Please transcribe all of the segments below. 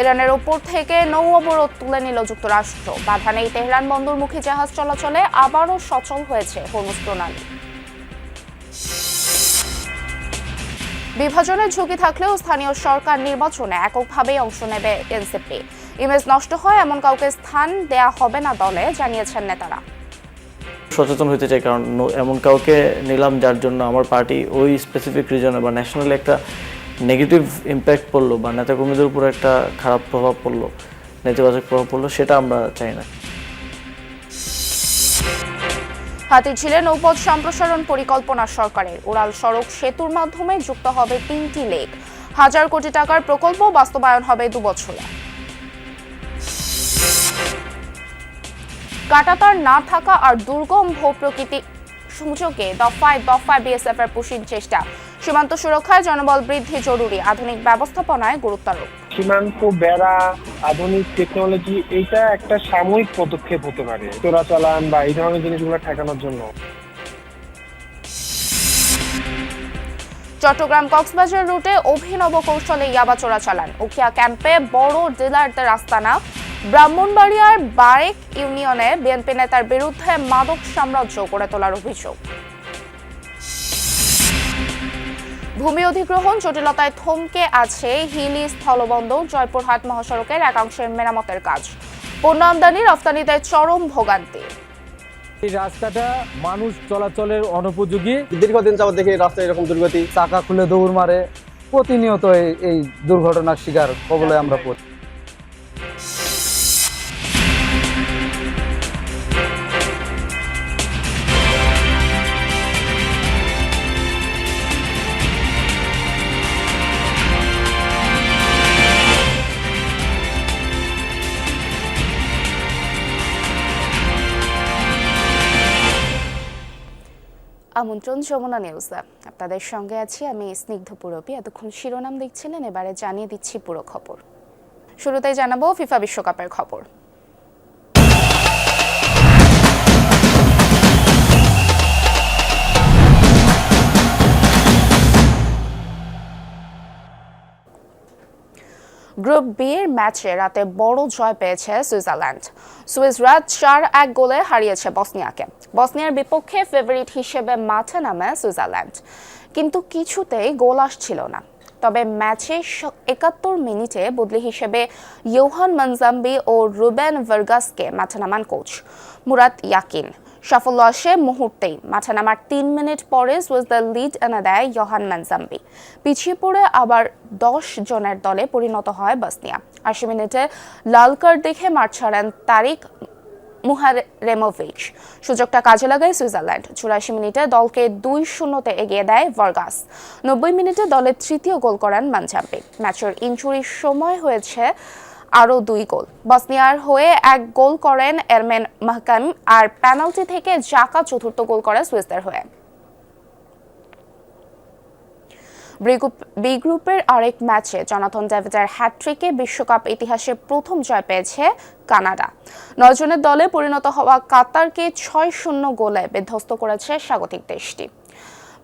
ইরানের ওপর থেকে নৌ অবরোধ তুলে নিল যুক্তরাষ্ট্র। বাধা নেই তেহরান বন্দরমুখী জাহাজ চলাচলে, আবারও সচল হয়েছে হরমুজ প্রণালী। বিভাজনের ঝুঁকি থাকলেও স্থানীয় সরকার নির্বাচনে এককভাবেই অংশ নেবে এনসিপি। ইমেজ নষ্ট হয় এমন কাউকে স্থান দেয়া হবে না দলে, জানিয়েছেন নেতারা। সচেতন হতে চাই, কারণ এমন কাউকে নিলাম যার জন্য আমার পার্টি ওই স্পেসিফিক রিজনে বা ন্যাশনালি একটা নেগেটিভ ইম্প্যাক্ট পড়লো বা নেতাকর্মীদের উপর একটা খারাপ প্রভাব পড়লো, নেতিবাচক প্রভাব পড়লো, সেটা আমরা চাই না। হাতিঝিলে নৌপথ সম্প্রসারণ পরিকল্পনা সরকারের। উড়াল সড়ক সেতুর মাধ্যমে যুক্ত হবে 3টি লেক। 1000 কোটি টাকার প্রকল্প বাস্তবায়ন হবে 2 বছরে। কাঁটাতার না থাকা আর দুর্গম ভূপ্রকৃতি সংযোগে দফায় দফায় বিএসএফ এর পুশিং চেষ্টা। সীমান্ত সুরক্ষায় জনবল বৃদ্ধি জরুরি, আধুনিক ব্যবস্থাপনায় গুরুত্ব আরোপ। সীমান্ত বেড়া, আধুনিক টেকনোলজি, এইটা একটা সাময়িক পদক্ষেপ হতে পারে চোরাচালান বা এই ধরনের জিনিসগুলো ঠেকানোর জন্য। চট্টগ্রাম কক্সবাজার রুটে অভিনব কৌশলে ইয়াবা চোরাচালান। উখিয়া ক্যাম্পে বড় ডিলারদের আস্তানা। ব্রাহ্মণবাড়িয়ার বারেক ইউনিয়নে বিএনপি নেতার বিরুদ্ধে মাদক সাম্রাজ্য গড়ে তোলার অভিযোগ। ভূমি অধিগ্রহণ জটিলতায় থমকে আছে হিলি স্থলবন্দর। জয়পুরহাট মহাসড়কের একাংশের মেরামতের কাজ। পণ্য আমদানি রফতানিতে চরম ভোগান্তি। এই রাস্তাটা মানুষ চলাচলের অনুপযোগী। দীর্ঘদিন যাবত দেখি রাস্তায় এরকম দুর্গতি, চাকা খুলে দৌড় মারে, প্রতিনিয়ত এই দুর্ঘটনার শিকার কবলে আমরা পড়ি। আমন্ত্রণ যমুনা নিউজে, আপনাদের সঙ্গে আছি আমি স্নিগ্ধ পুরবী। এতক্ষণ শিরোনাম দেখছিলেন, এবারে জানিয়ে দিচ্ছি পুরো খবর। শুরুতেই জানাবো ফিফা বিশ্বকাপের খবর। গ্রুপ বি এর ম্যাচে রাতে বড় জয় পেয়েছে সুইজারল্যান্ড। সুইসরা 4-1 গোলে হারিয়েছে বসনিয়াকে। বসনিয়ার বিপক্ষে ফেভারিট হিসেবে মাঠে নামে সুইজারল্যান্ড, কিন্তু কিছুতেই গোল আসছিল না। তবে ম্যাচে 71 মিনিটে বদলি হিসেবে ইয়োহান মানজাম্বি ও রুবেন ভার্গাসকে মাঠে নামান কোচ মুরাত ইয়াকিন। সাফল্য আসে মুহূর্তেই। মাঠে নামার 3 মিনিট পরে সুইসদের লিড এনে দেয় ইয়োহান মানজাম্বি। পিছিয়ে পড়ে আবার 10 জনের দলে পরিণত হয় বসনিয়া। 80 মিনিটে লাল কার্ড দেখে মাঠ ছাড়েন তারিক মুহারেমোভিচ। সুযোগটা কাজে লাগায় সুইজারল্যান্ড। 84 মিনিটে দলকে 2-0 এগিয়ে দেয় ভার্গাস। 90 মিনিটে দলের তৃতীয় গোল করেন মানজাম্বি। ম্যাচের ইনজুরির সময় হয়েছে আরও 2 গোল। বসনিয়ার হয়ে 1 গোল করেন এরমেন মাহকামি, আর পেনাল্টি থেকে জাকা চতুর্থ গোল করে সুইসদের হয়ে। বি গ্রুপের আরেক ম্যাচে জনাথন ডেভিডের হ্যাটট্রিকে বিশ্বকাপ ইতিহাসে প্রথম জয় পেয়েছে কানাডা। 9 জনের দলে পরিণত হওয়া কাতারকে 6-0 গোলে বিধ্বস্ত করেছে স্বাগতিক দেশটি।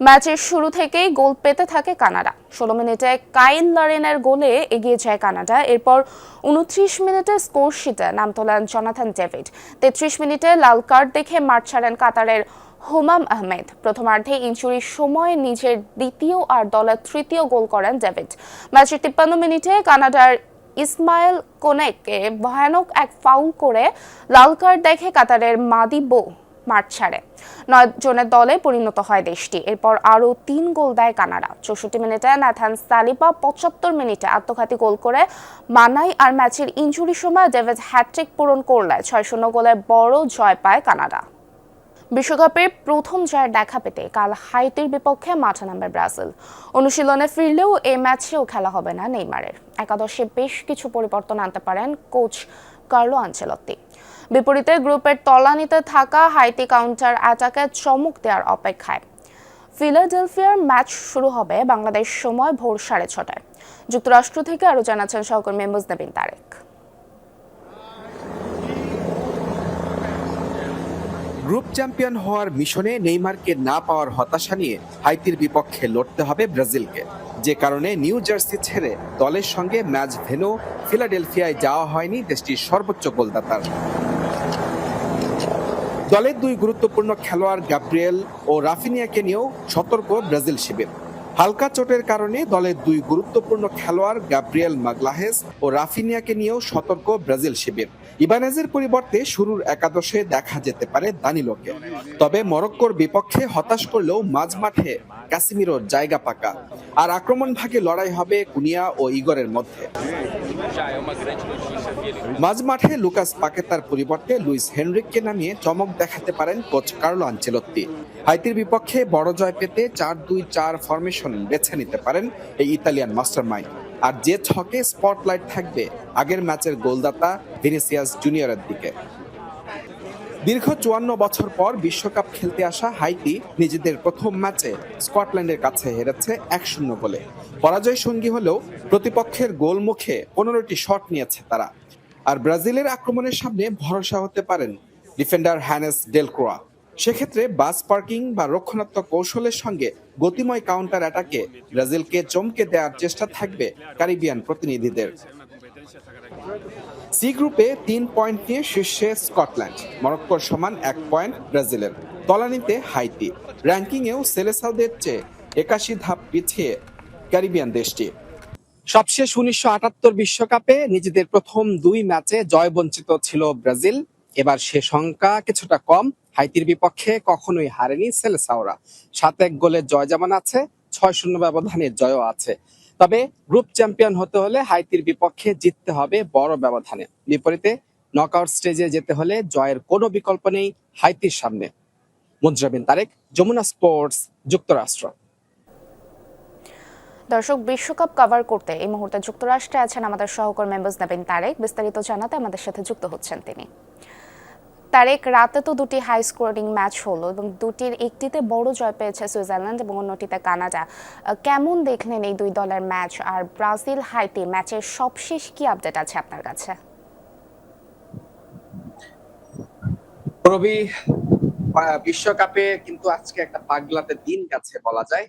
ম্যাচের শুরু থেকেই গোল পেতে থাকে কানাডা। 16 মিনিটে কাইল লারেনের গোলে এগিয়ে যায় কানাডা। এরপর 29 মিনিটে স্কোর শিটে নাম তোলেন জনাথন ডেভিড। 33 মিনিটে লাল কার্ড দেখে মাঠ ছাড়েন কাতারের হুমাম আহমেদ। প্রথমার্ধে ইনজুরির সময় নিজের দ্বিতীয় আর দলের তৃতীয় গোল করেন ডেভিড। ম্যাচের 53 মিনিটে কানাডার ইসমাইল কোনেকে ভয়ানক এক ফাউল করে লাল কার্ড দেখে কাতারের মাদিবো মাঠ ছাড়ে। 9 জনের দলে পরিণত হয় দেশটি। এরপর আরও 3 গোল দেয় কানাডা। 64 মিনিটে নাথান সালিবা, 75 মিনিটে আত্মঘাতী গোল করে মানাই, আর ম্যাচের ইনজুরির সময় ডেভিড হ্যাটট্রিক পূরণ করলে 6-0 গোলে বড় জয় পায় কানাডা। বিশ্বকাপের প্রথম জয়ের দেখা পেতে কাল হাইতির বিপক্ষে মাঠে নামবে ব্রাজিল। অনুশীলনে ফিরলেও এই ম্যাচেও খেলা হবে না নেইমারের। একাদশে বেশ কিছু পরিবর্তন আনতে পারেন কোচ কার্লো আনচেলত্তি। বিপরীতে গ্রুপের তলানিতে থাকা হাইতি কাউন্টার অ্যাটাকে চমক দেওয়ার অপেক্ষায়। ফিলাডেলফিয়ার ম্যাচ শুরু হবে বাংলাদেশ সময় ভোর 6:30টায়। যুক্তরাষ্ট্র থেকে আরও জানাচ্ছেন সহকর্মী মুজনাবিন তারেক। গ্রুপ চ্যাম্পিয়ন হওয়ার মিশনে নেইমারকে না পাওয়ার হতাশা নিয়ে হাইতির বিপক্ষে লড়তে হবে ব্রাজিলকে, যে কারণে নিউ জার্সি ছেড়ে দলের সঙ্গে ম্যাচ ভেন্যু ফিলাডেলফিয়ায় যাওয়া হয়নি দেশটির সর্বোচ্চ গোলদাতার। দলের দুই গুরুত্বপূর্ণ খেলোয়াড় গ্যাব্রিয়েল ও রাফিনিয়াকে নিয়েও সতর্ক ব্রাজিল শিবির। হালকা চোটের কারণে দলের দুই গুরুত্বপূর্ণ খেলোয়াড় গ্যাব্রিয়েল মাগলাহেস ও রাফিনিয়াকে নিয়েও সতর্ক ব্রাজিল শিবির। ইবানেজের পরিবর্তে শুরুর একাদশে দেখা যেতে পারে দানিলোকে। তবে মরক্কোর বিপক্ষে হতাশ করলেও মাঝমাঠে ক্যাসিমিরোর জায়গা পাকা, আর আক্রমণ ভাগে লড়াই হবে কুনিয়া ও ইগরের মধ্যে। মাঝমাঠে লুকাস পাকেতার পরিবর্তে লুইস হেনরিককে নামিয়ে চমক দেখাতে পারেন কোচ কার্লো আনচেলত্তি। হাইতির বিপক্ষে বড় জয় পেতে 4-2-4 ফরমেশন বেছে নিতে পারেন এই ইতালিয়ান মাস্টারমাইন্ড। আর যে ছকে স্পটলাইট থাকবে আগের ম্যাচের গোলদাতা ভিনিসিয়াস জুনিয়রের দিকে। দীর্ঘ 54 বছর পর বিশ্বকাপ খেলতে আসা হাইতি নিজেদের প্রথম ম্যাচে স্কটল্যান্ডের কাছে হেরেছে 1-0 গোলে। পরাজয় সঙ্গী হলেও প্রতিপক্ষের গোল মুখে 15টি শট নিয়েছে তারা। আর ব্রাজিলের আক্রমণের সামনে ভরসা হতে পারেন ডিফেন্ডার হ্যানেস ডেলক্রোয়া। সেক্ষেত্রে বাস পার্কিং বা রক্ষণাত্মক কৌশলের সঙ্গে গতিময় কাউন্টার অ্যাটাকে ব্রাজিলকে চমকে দেওয়ার চেষ্টা থাকবে ক্যারিবিয়ান প্রতিনিধিদের। সি গ্রুপে 3 পয়েন্ট নিয়ে শীর্ষে স্কটল্যান্ড, মরক্কোর সমান 1 পয়েন্ট ব্রাজিলের, তলানিতে হাইতি। র্যাঙ্কিংয়েও সেলেসাওদের চেয়ে 81 ধাপ পিছিয়ে ক্যারিবিয়ান দেশটি। সবশেষ 1978 বিশ্বকাপে নিজেদের প্রথম 2 ম্যাচে জয় বঞ্চিত ছিল ব্রাজিল। এবার সে সংখ্যা কিছুটা কম। হাইতির বিপক্ষে কখনোই হারেনি সেলেসাওরা। 7-1 গোলের জয় যেমন আছে, 6-0 ব্যবধানের জয়ও আছে। তবে গ্রুপ চ্যাম্পিয়ন হতে হলে হাইতির বিপক্ষে জিততে হবে বড় ব্যবধানে। বিপরীতে নকআউট স্টেজে যেতে হলে জয়ের কোনো বিকল্প নেই হাইতির সামনে। মুজরাবিন তারেক, যমুনা স্পোর্টস, যুক্তরাষ্ট্র। দর্শক, বিশ্বকাপ কভার করতে এই মুহূর্তে যুক্তরাষ্ট্রে আছেন আমাদের সহকর্মী মুজরাবিন তারেক। বিস্তারিত জানাতে আমাদের সাথে যুক্ত হচ্ছেন তিনি। তারেক, রাতে তো 2টি হাই স্কোরিং ম্যাচ হলো এবং 2টির একটিতে বড় জয় পেয়েছে সুইজারল্যান্ড এবং অন্যটিতে কানাডা। কেমন দেখলেন এই 2 দলের ম্যাচ? আর ব্রাজিল হাইতি ম্যাচের সবশেষ কি আপডেট আছে আপনার কাছে? রবি, বিশ্বকাপে কিন্তু আজকে একটা পাগলাতে দিন গেছে বলা যায়।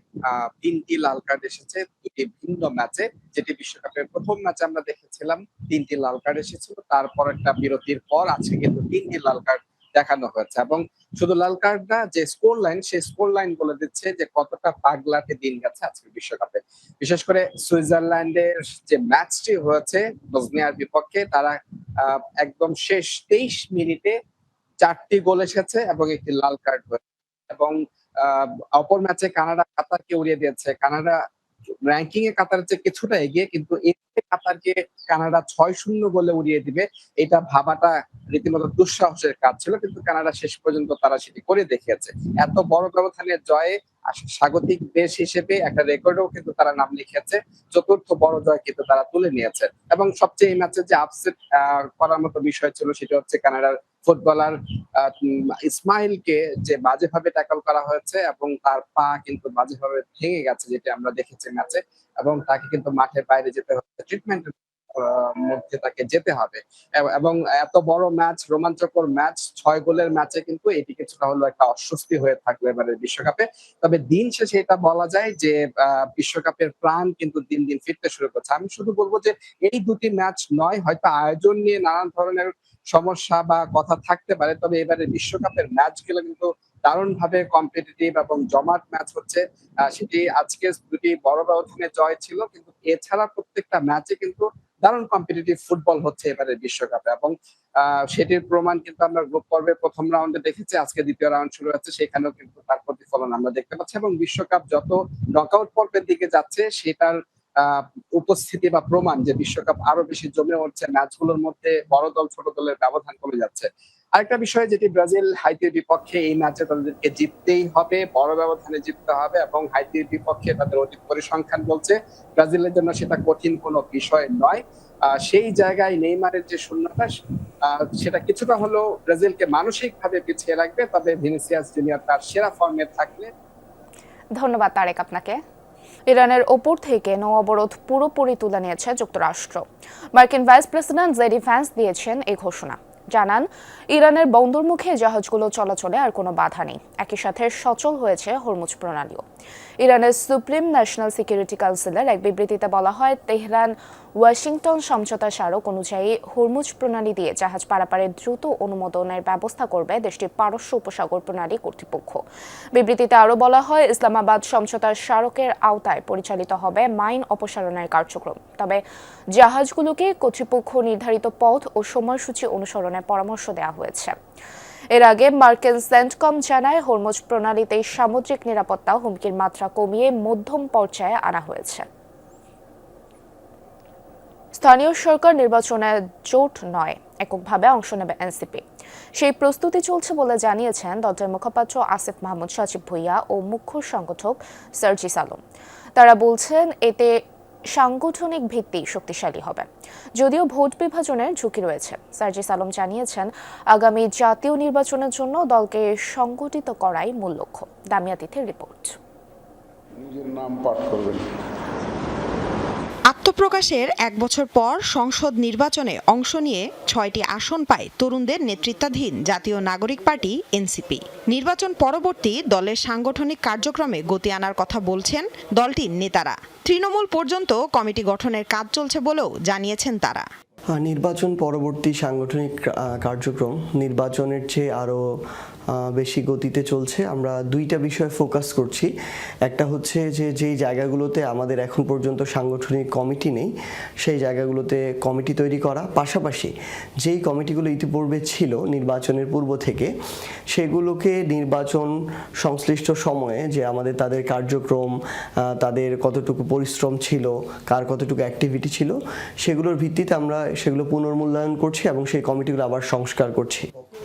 3টি লাল কার্ড এসেছে 2টি ভিন্ন ম্যাচে। যেটি বিশ্বকাপের প্রথম ম্যাচে আমরা দেখেছিলাম 3টি লাল কার্ড এসেছিল, তারপর একটা বিরতির পর আজকে কিন্তু 3টি লাল কার্ড দেখানো হয়েছে। এবং শুধু লাল কার্ড না, যে স্কোর লাইন, সেই স্কোর লাইন বলে দিচ্ছে যে কতটা পাগলাতে দিন গেছে আজকে বিশ্বকাপে। বিশেষ করে সুইজারল্যান্ডের যে ম্যাচটি হয়েছে বসনিয়ার বিপক্ষে, তারা একদম শেষ 23 মিনিটে 4টি গোল এসেছে এবং একটি লাল কার্ড হয়েছে। এবং অপর ম্যাচে কানাডা কাতারকে উড়িয়ে দিয়েছে। কানাডা র্যাঙ্কিং এ কাতারের চেয়ে কিছুটা এগিয়ে, কিন্তু এতে কাতারকে কানাডা 6-0 গোলে উড়িয়ে দিবে, এটা ভাবাটা রীতিমতো দুঃসাহসের কাজ ছিল, কিন্তু কানাডা শেষ পর্যন্ত তারা সেটি করে দেখিয়েছে। এত বড় ব্যবধানের জয়ে স্বাগতিক দেশ হিসেবে একটা রেকর্ডও কিন্তু তারা নাম লিখেছে। 4র্থ বড় জয় কিন্তু তারা তুলে নিয়েছে। এবং সবচেয়ে এই ম্যাচে যে আপসেট করার মতো বিষয় ছিল সেটা হচ্ছে কানাডার ফুটবলার ইসমাইলকে যে বাজেভাবে ট্যাকল করা হয়েছে এবং তার পা কিন্তু বাজেভাবে ভেঙে গেছে, যেটা আমরা দেখেছি ম্যাচে। এবং তাকে কিন্তু মাঠের বাইরে যেতে হচ্ছে, ট্রিটমেন্টের মধ্যে তাকে যেতে হবে। এবং এত বড় ম্যাচ, রোমাঞ্চকর ম্যাচ, 6 গোলের ম্যাচে কিন্তু এটি কিছুটা হলো একটা অস্বস্তি হয়ে থাকবে এবারে বিশ্বকাপে। তবে দিন শেষে এটা বলা যায় যে বিশ্বকাপের প্রাণ কিন্তু দিন দিন ফিরতে শুরু করছে। আমি শুধু বলবো যে এই 2টি ম্যাচ নয়, হয়তো আয়োজন নিয়ে নানান ধরনের সমস্যা বা কথা থাকতে পারে, তবে এবারে বিশ্বকাপের ম্যাচগুলো কিন্তু দারুণ ভাবে কম্পিটিটিভ এবং জমাট ম্যাচ হচ্ছে। সেটি আজকে 2টি বড় ব্যবধানে জয় ছিল, কিন্তু এছাড়া প্রত্যেকটা ম্যাচে কিন্তু দারুণ কম্পিটিটিভ ফুটবল হচ্ছে এবারে বিশ্বকাপে। এবং সেটির প্রমাণ কিন্তু আমরা গ্রুপ পর্বে প্রথম রাউন্ডে দেখেছি, আজকে দ্বিতীয় রাউন্ড শুরু হচ্ছে, সেখানেও কিন্তু তার প্রতিফলন আমরা দেখতে পাচ্ছি। এবং বিশ্বকাপ যত নকআউট পর্বের দিকে যাচ্ছে, সেটার উপস্থিতি বা প্রমাণ যে বিশ্বকাপ আরো বেশি জমে উঠছে, ম্যাচগুলোর মধ্যে বড় দল ছোট দলের ব্যবধান কমে যাচ্ছে। আরেকটা বিষয় যেটি ব্রাজিল হাইতির বিপক্ষে এই ম্যাচে তাদেরকে জিততেই হবে, বড় ব্যবধানে জিততে হবে। এবং হাইতির বিপক্ষে তাদের অধিক পরিসংখ্যান বলছে ব্রাজিলের জন্য সেটা কঠিন কোনো বিষয় নয়। সেই জায়গায় নেইমারের যে শূন্যতা, সেটা কিছুটা হলেও ব্রাজিলকে মানসিকভাবে পিছিয়ে রাখবে। তবে ভিনিসিয়াস জুনিয়র তার সেরা ফর্মে থাকলে। ধন্যবাদ তারেক আপনাকে। ইরানের ওপর থেকে নৌ অবরোধ পুরোপুরি তুলে নিয়েছে যুক্তরাষ্ট্র। মার্কিন ভাইস প্রেসিডেন্ট জেডি ভ্যান্স দিয়েছেন এই ঘোষণা। জানান, ইরানের বন্দরমুখে জাহাজগুলো চলাচলে আর কোনো বাধা নেই। একই সাথে সচল হয়েছে হরমুজ প্রণালীও। ইরানের সুপ্রিম ন্যাশনাল সিকিউরিটি কাউন্সিলের এক বিবৃতিতে বলা হয়, তেহরান ওয়াশিংটন সমঝোতা স্মারক অনুযায়ী হরমুজ প্রণালী দিয়ে জাহাজ পারাপারের দ্রুত অনুমোদনের ব্যবস্থা করবে দেশটির পারস্য উপসাগর প্রণালী কর্তৃপক্ষ। বিবৃতিতে আরও বলা হয়, ইসলামাবাদ সমঝোতার স্মারকের আওতায় পরিচালিত হবে মাইন অপসারণের কার্যক্রম। তবে জাহাজগুলোকে কর্তৃপক্ষ নির্ধারিত পথ ও সময়সূচি অনুসরণের পরামর্শ দেওয়া হয়েছে। এর আগে মার্কিন সেন্টকম জানায়, হরমুজ প্রণালীতে সামুদ্রিক নিরাপত্তা হুমকির মাত্রা কমিয়ে মধ্যম পর্যায়ে আনা হয়েছে। স্থানীয় সরকার নির্বাচনে জোট নয়, এককভাবে অংশ নেবে এনসিপি। সেই প্রস্তুতি চলছে বলে জানিয়েছেন দলটির মুখপাত্র আসিফ মাহমুদ সজীব ভুইয়া ও মুখ্য সংগঠক সার্জিস আলম। তারা বলছেন, এতে সাংগঠনিক ভিত্তি শক্তিশালী হবে, যদিও ভোট বিভাজনের ঝুঁকি রয়েছে। সার্জিস আলম জানিয়েছেন, আগামী জাতীয় নির্বাচনের জন্য দলকে সংগঠিত করাই মূল লক্ষ্য। দামিয়া তিথির রিপোর্ট। নিজের নাম পাঠ করবেন। আত্মপ্রকাশের এক বছর পর সংসদ নির্বাচনে অংশ নিয়ে 6টি আসন পায় তরুণদের নেতৃত্বাধীন জাতীয় নাগরিক পার্টি এনসিপি। নির্বাচন পরবর্তী দলের সাংগঠনিক কার্যক্রমে গতি আনার কথা বলছেন দলটির নেতারা। তৃণমূল পর্যন্ত কমিটি গঠনের কাজ চলছে বলেও জানিয়েছেন তারা। নির্বাচন পরবর্তী সাংগঠনিক কার্যক্রম নির্বাচনের চেয়ে আরও বেশি গতিতে চলছে। আমরা দুইটা বিষয়ে ফোকাস করছি। একটা হচ্ছে যেই জায়গাগুলোতে আমাদের এখন পর্যন্ত সাংগঠনিক কমিটি নেই, সেই জায়গাগুলোতে কমিটি তৈরি করা, পাশাপাশি যেই কমিটিগুলো ইতিপূর্বে ছিল নির্বাচনের পূর্ব থেকে, সেগুলোকে নির্বাচন সংশ্লিষ্ট সময়ে যে আমাদের তাদের কার্যক্রম, তাদের কতটুকু পরিশ্রম ছিল, কার কতটুকু অ্যাক্টিভিটি ছিল, সেগুলোর ভিত্তিতে আমরা সেগুলো পুনর্মূল্যায়ন করছি এবং সেই কমিটিগুলো আবার সংস্কার করছি।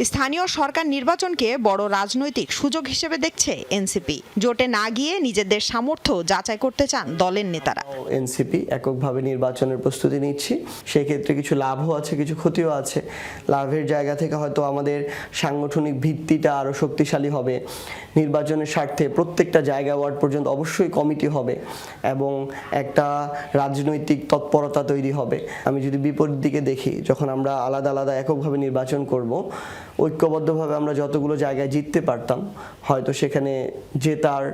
স্থানীয় সরকার নির্বাচনকে বড় রাজনৈতিক সুযোগ হিসেবে দেখছে এনসিপি। জোটে না গিয়ে নিজেদের সামর্থ্য যাচাই করতে চান দলের নেতারা। এনসিপি এককভাবে নির্বাচনের প্রস্তুতি নিচ্ছি, সেক্ষেত্রে কিছু লাভও আছে, কিছু ক্ষতিও আছে। লাভের জায়গা থেকে হয়তো আমাদের সাংগঠনিক ভিত্তিটা আরও শক্তিশালী হবে। নির্বাচনের স্বার্থে প্রত্যেকটা জায়গা ওয়ার্ড পর্যন্ত অবশ্যই কমিটি হবে এবং একটা রাজনৈতিক তৎপরতা তৈরি হবে। আমি যদি বিপরীত দিকে দেখি, যখন আমরা আলাদা আলাদা এককভাবে নির্বাচন করব, ঐক্যবদ্ধভাবে আমরা যতগুলো জায়গায় জিততে পারতাম, হয়তো সেখানে জেতার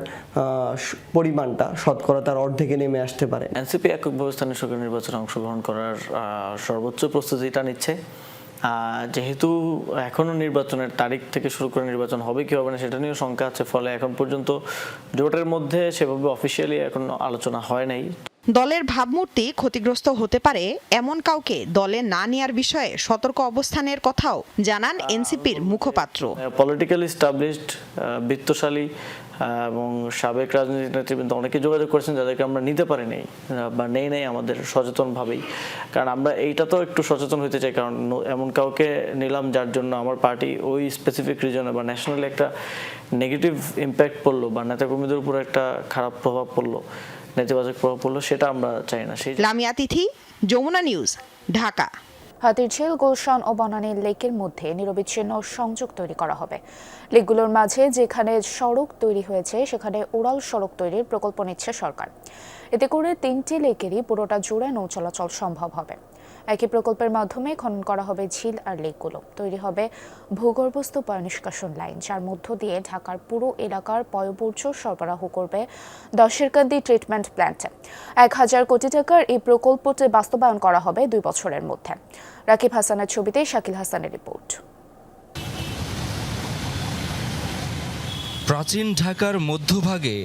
পরিমাণটা শতকরা তার অর্ধেকে নেমে আসতে পারে। এনসিপি এককভাবে স্থানীয় সরকার নির্বাচনে অংশগ্রহণ করার সর্বোচ্চ প্রস্তুতিটা নিচ্ছে। যেহেতু এখনও নির্বাচনের তারিখ থেকে শুরু করে নির্বাচন হবে কি হবে না সেটা নিয়েও শঙ্কা আছে, ফলে এখন পর্যন্ত জোটের মধ্যে সেভাবে অফিসিয়ালি এখন আলোচনা হয় নাই। দলের ভাবমূর্তি ক্ষতিগ্রস্ত হতে পারে এমন কাউকে দলে না নেয়ার বিষয়ে সতর্ক অবস্থানের কথাও জানান এনসিপির মুখপাত্র। পলিটিক্যালি এস্টাবলিশড, বিত্তশালী এবং সাবেক রাজনীতি নেতৃবৃন্দ অনেকে যোগাযোগ করেছেন যাদেরকে আমরা নিতে পারি নাই বা নেই আমাদের সচেতনভাবেই। কারণ আমরা এইটা তো একটু সচেতন হতে চাই, কারণ এমন কাউকে নিলাম যার জন্য আমার পার্টি ওই স্পেসিফিক রিজনে বা ন্যাশনালি একটা নেগেটিভ ইম্প্যাক্ট পড়লো বা নেতাকর্মীদের উপর একটা খারাপ প্রভাব পড়লো, নেতিবাচক প্রভাব পড়লো, সেটা আমরা চাই না। লামিয়া তিথি, যমুনা নিউজ, ঢাকা। হাতিরঝিল, গুলশান ও বনানী লেকের মধ্যে নিরবিচ্ছিন্ন সংযোগ তৈরি করা হবে। লেকগুলোর মাঝে যেখানে সড়ক তৈরি হয়েছে সেখানে উড়াল সড়ক তৈরির প্রকল্প নিচ্ছে সরকার। এতে করে 3টি লেকেরই পুরোটা জুড়ে নৌ চলাচল সম্ভব হবে। একই প্রকল্পের মাধ্যমে খনন করা হবে ঝিল আর লেকগুলো। তৈরি হবে ভূগর্ভস্থ পয়ঃনিষ্কাশন লাইন, যার মধ্য দিয়ে ঢাকার পুরো এলাকার পয়ঃবর্জ্য সরবরাহ করবে দশেরকান্দি ট্রিটমেন্ট প্ল্যান্টে। 1000 কোটি টাকার এই প্রকল্পটি বাস্তবায়ন করা হবে 2 বছরের মধ্যে। রাকিব হাসানের ছবিতে শাকিল হাসানের রিপোর্ট। প্রাচীন ঢাকার মধ্যভাগে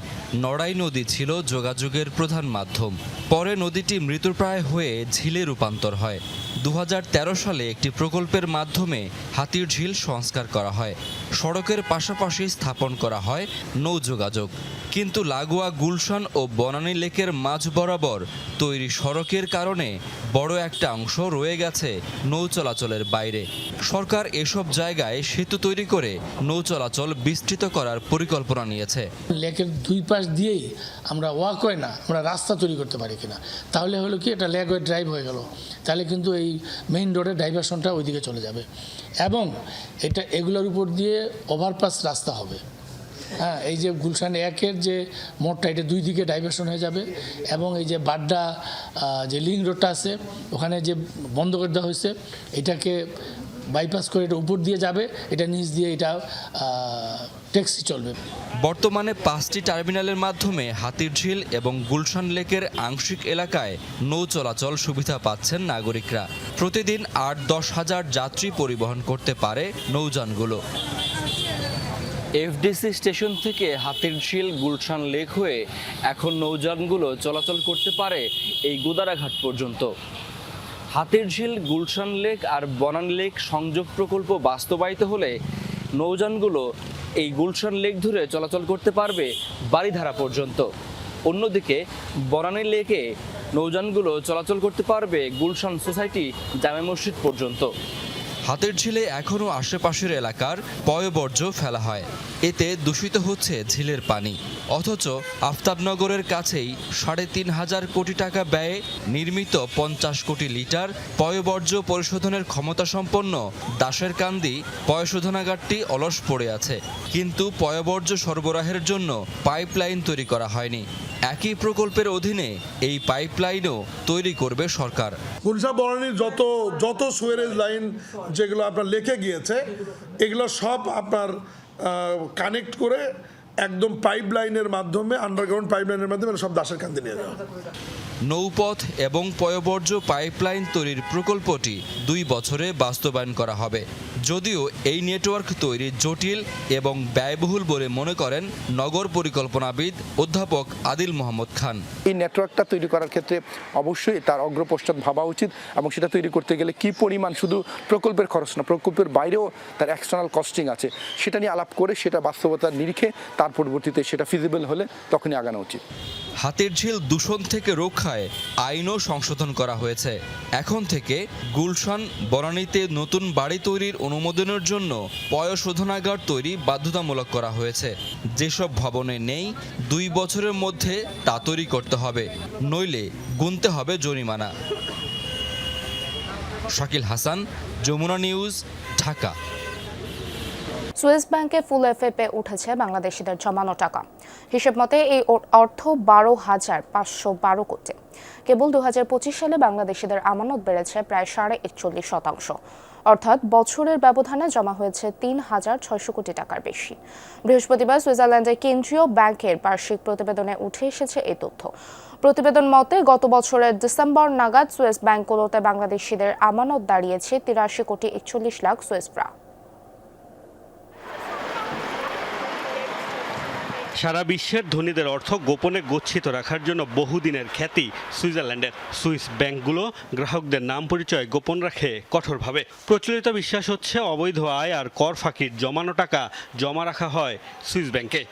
নড়াই নদী ছিল যোগাযোগের প্রধান মাধ্যম। পরে নদীটি মৃতপ্রায় হয়ে ঝিলে রূপান্তর হয়। 2013 সালে একটি প্রকল্পের মাধ্যমে হাতির ঝিল সংস্কার করা হয়। সড়কের পাশাপাশি স্থাপন করা হয় নৌ যোগাযোগ। কিন্তু লাগোয়া গুলশান ও বনানী লেকের মাঝ বরাবর তৈরি সড়কের কারণে বড় একটা অংশ রয়ে গেছে নৌ চলাচলের বাইরে। সরকার এসব জায়গায় সেতু তৈরি করে নৌ চলাচল বিস্তৃত করার পরিকল্পনা নিয়েছে। লেকের 2 পাশ দিয়েই আমরা ওয়াকওয়ে না, আমরা রাস্তা তৈরি করতে পারি কিনা, তাহলে হলো কি এটা লেকওয়ে ড্রাইভ হয়ে গেল, তাহলে কিন্তু এই মেইন রোডের ডাইভারশনটা ওইদিকে চলে যাবে এবং এগুলোর উপর দিয়ে ওভারপাস রাস্তা হবে। হ্যাঁ, এই যে গুলশান 1-এর যে মোড়টা, এটা 2 দিকে ডাইভারশন হয়ে যাবে এবং এই যে বাড্ডা যে লিঙ্ক রোডটা আছে ওখানে যে বন্ধ করে দেওয়া হয়েছে, এটাকে বাইপাস করে এটা উপর দিয়ে যাবে, এটা নিচ দিয়ে এটা ট্যাক্সি চলবে। বর্তমানে 5টি টার্মিনালের মাধ্যমে হাতিরঝিল এবং গুলশান লেকের আংশিক এলাকায় নৌ চলাচল সুবিধা পাচ্ছেন নাগরিকরা। প্রতিদিন 8-10 হাজার যাত্রী পরিবহন করতে পারে নৌযানগুলো। এফডিসি স্টেশন থেকে হাতিরঝিল গুলশান লেক হয়ে এখন নৌযানগুলো চলাচল করতে পারে এই গুদারাঘাট পর্যন্ত। হাতিরঝিল, গুলশান লেক আর বনানী লেক সংযোগ প্রকল্প বাস্তবায়িত হলে নৌযানগুলো এই গুলশান লেক ধরে চলাচল করতে পারবে বারিধারা পর্যন্ত। অন্যদিকে বনানী লেকে নৌযানগুলো চলাচল করতে পারবে গুলশান সোসাইটি জামে মসজিদ পর্যন্ত। হাতিরঝিলে এখনও আশেপাশের এলাকার পয়ঃবর্জ্য ফেলা হয়, এতে দূষিত হচ্ছে ঝিলের পানি। অথচ আফতাবনগরের কাছেই ৩৫০০ কোটি টাকা ব্যয়ে নির্মিত ৫০ কোটি লিটার পয়ঃবর্জ্য পরিশোধনের ক্ষমতাসম্পন্ন দাসেরকান্দি পয়ঃশোধনাগারটি অলস পড়ে আছে, কিন্তু পয়ঃবর্জ্য সরবরাহের জন্য পাইপলাইন তৈরি করা হয়নি। একই প্রকল্পের অধীনে এই পাইপলাইনও তৈরি করবে সরকার। গুলশান বনানীর যত সুয়ারেজ লাইন যেগুলো আপনার লেকে গিয়েছে, এগুলো সব আপনার কানেক্ট করে একদম পাইপ লাইনের মাধ্যমে, আন্ডারগ্রাউন্ড পাইপ লাইনের মাধ্যমে সব দাসেরকান্দি নিয়ে যাওয়া। নৌপথ এবং পয়ঃবর্জ্য পাইপলাইন তৈরির প্রকল্পটি 2 বছরে বাস্তবায়ন করা হবে। যদিও এই নেটওয়ার্ক তৈরি জটিল এবং ব্যয়বহুল বলে মনে করেন নগর পরিকল্পনাবিদ অধ্যাপক আদিল মোহাম্মদ খান। এই নেটওয়ার্কটা তৈরি করার ক্ষেত্রে অবশ্যই তার অগ্রপশ্চাৎ ভাবা উচিত, এবং সেটা তৈরি করতে গেলে কি পরিমাণ শুধু প্রকল্পের খরচ না, প্রকল্পের বাইরেও তার এক্সটার্নাল কস্টিং আছে, সেটা নিয়ে আলাপ করে সেটা বাস্তবতার নিরিখে তার পরবর্তীতে সেটা ফিজিবল হলে তখনই আগানো উচিত। হাতিরঝিল দূষণ থেকে রক্ষায় আইনও সংশোধন করা হয়েছে। এখন থেকে গুলশান বনানীতে নতুন বাড়ি তৈরির অনুমোদনের জন্য পয়ঃশোধনাগার তৈরি বাধ্যতামূলক করা হয়েছে। যেসব ভবনে নেই 2 বছরের মধ্যে তা তৈরি করতে হবে, নইলে গুনতে হবে জরিমানা। শাকিল হাসান, যমুনা নিউজ, ঢাকা। সুয়েজ ব্যাংকে ফুল এফএপে উঠেছে বাংলাদেশিদের জমানো টাকা। হিসেব মতে এই অর্থ 12,512 কোটি। কেবল 2025 সালে বাংলাদেশিদের আমানত বেড়েছে প্রায় 41.5%, অর্থাৎ বছরের ব্যবধানে জমা হয়েছে 3,600 কোটি টাকার বেশি। বৃহস্পতিবার সুইজারল্যান্ডের কেন্দ্রীয় ব্যাংকের বার্ষিক প্রতিবেদনে উঠে এসেছে এই তথ্য। প্রতিবেদন মতে গত বছরের ডিসেম্বর নাগাদ সুয়েজ ব্যাংকগুলোতে বাংলাদেশিদের আমানত দাঁড়িয়েছে 83.41 লাখ সুয়েজ ফ্রাঙ্ক। সারা বিশ্বের ধনীদের অর্থ গোপনে গচ্ছিত রাখার জন্য বহুদিনের খ্যাতি সুইজারল্যান্ডের। সুইস ব্যাংকগুলো গ্রাহকদের নাম পরিচয় গোপন রাখে কঠোরভাবে। প্রচলিত বিশ্বাস হচ্ছে অবৈধ আয় আর কর ফাঁকির জমানো টাকা জমা রাখা হয় সুইস ব্যাংকে।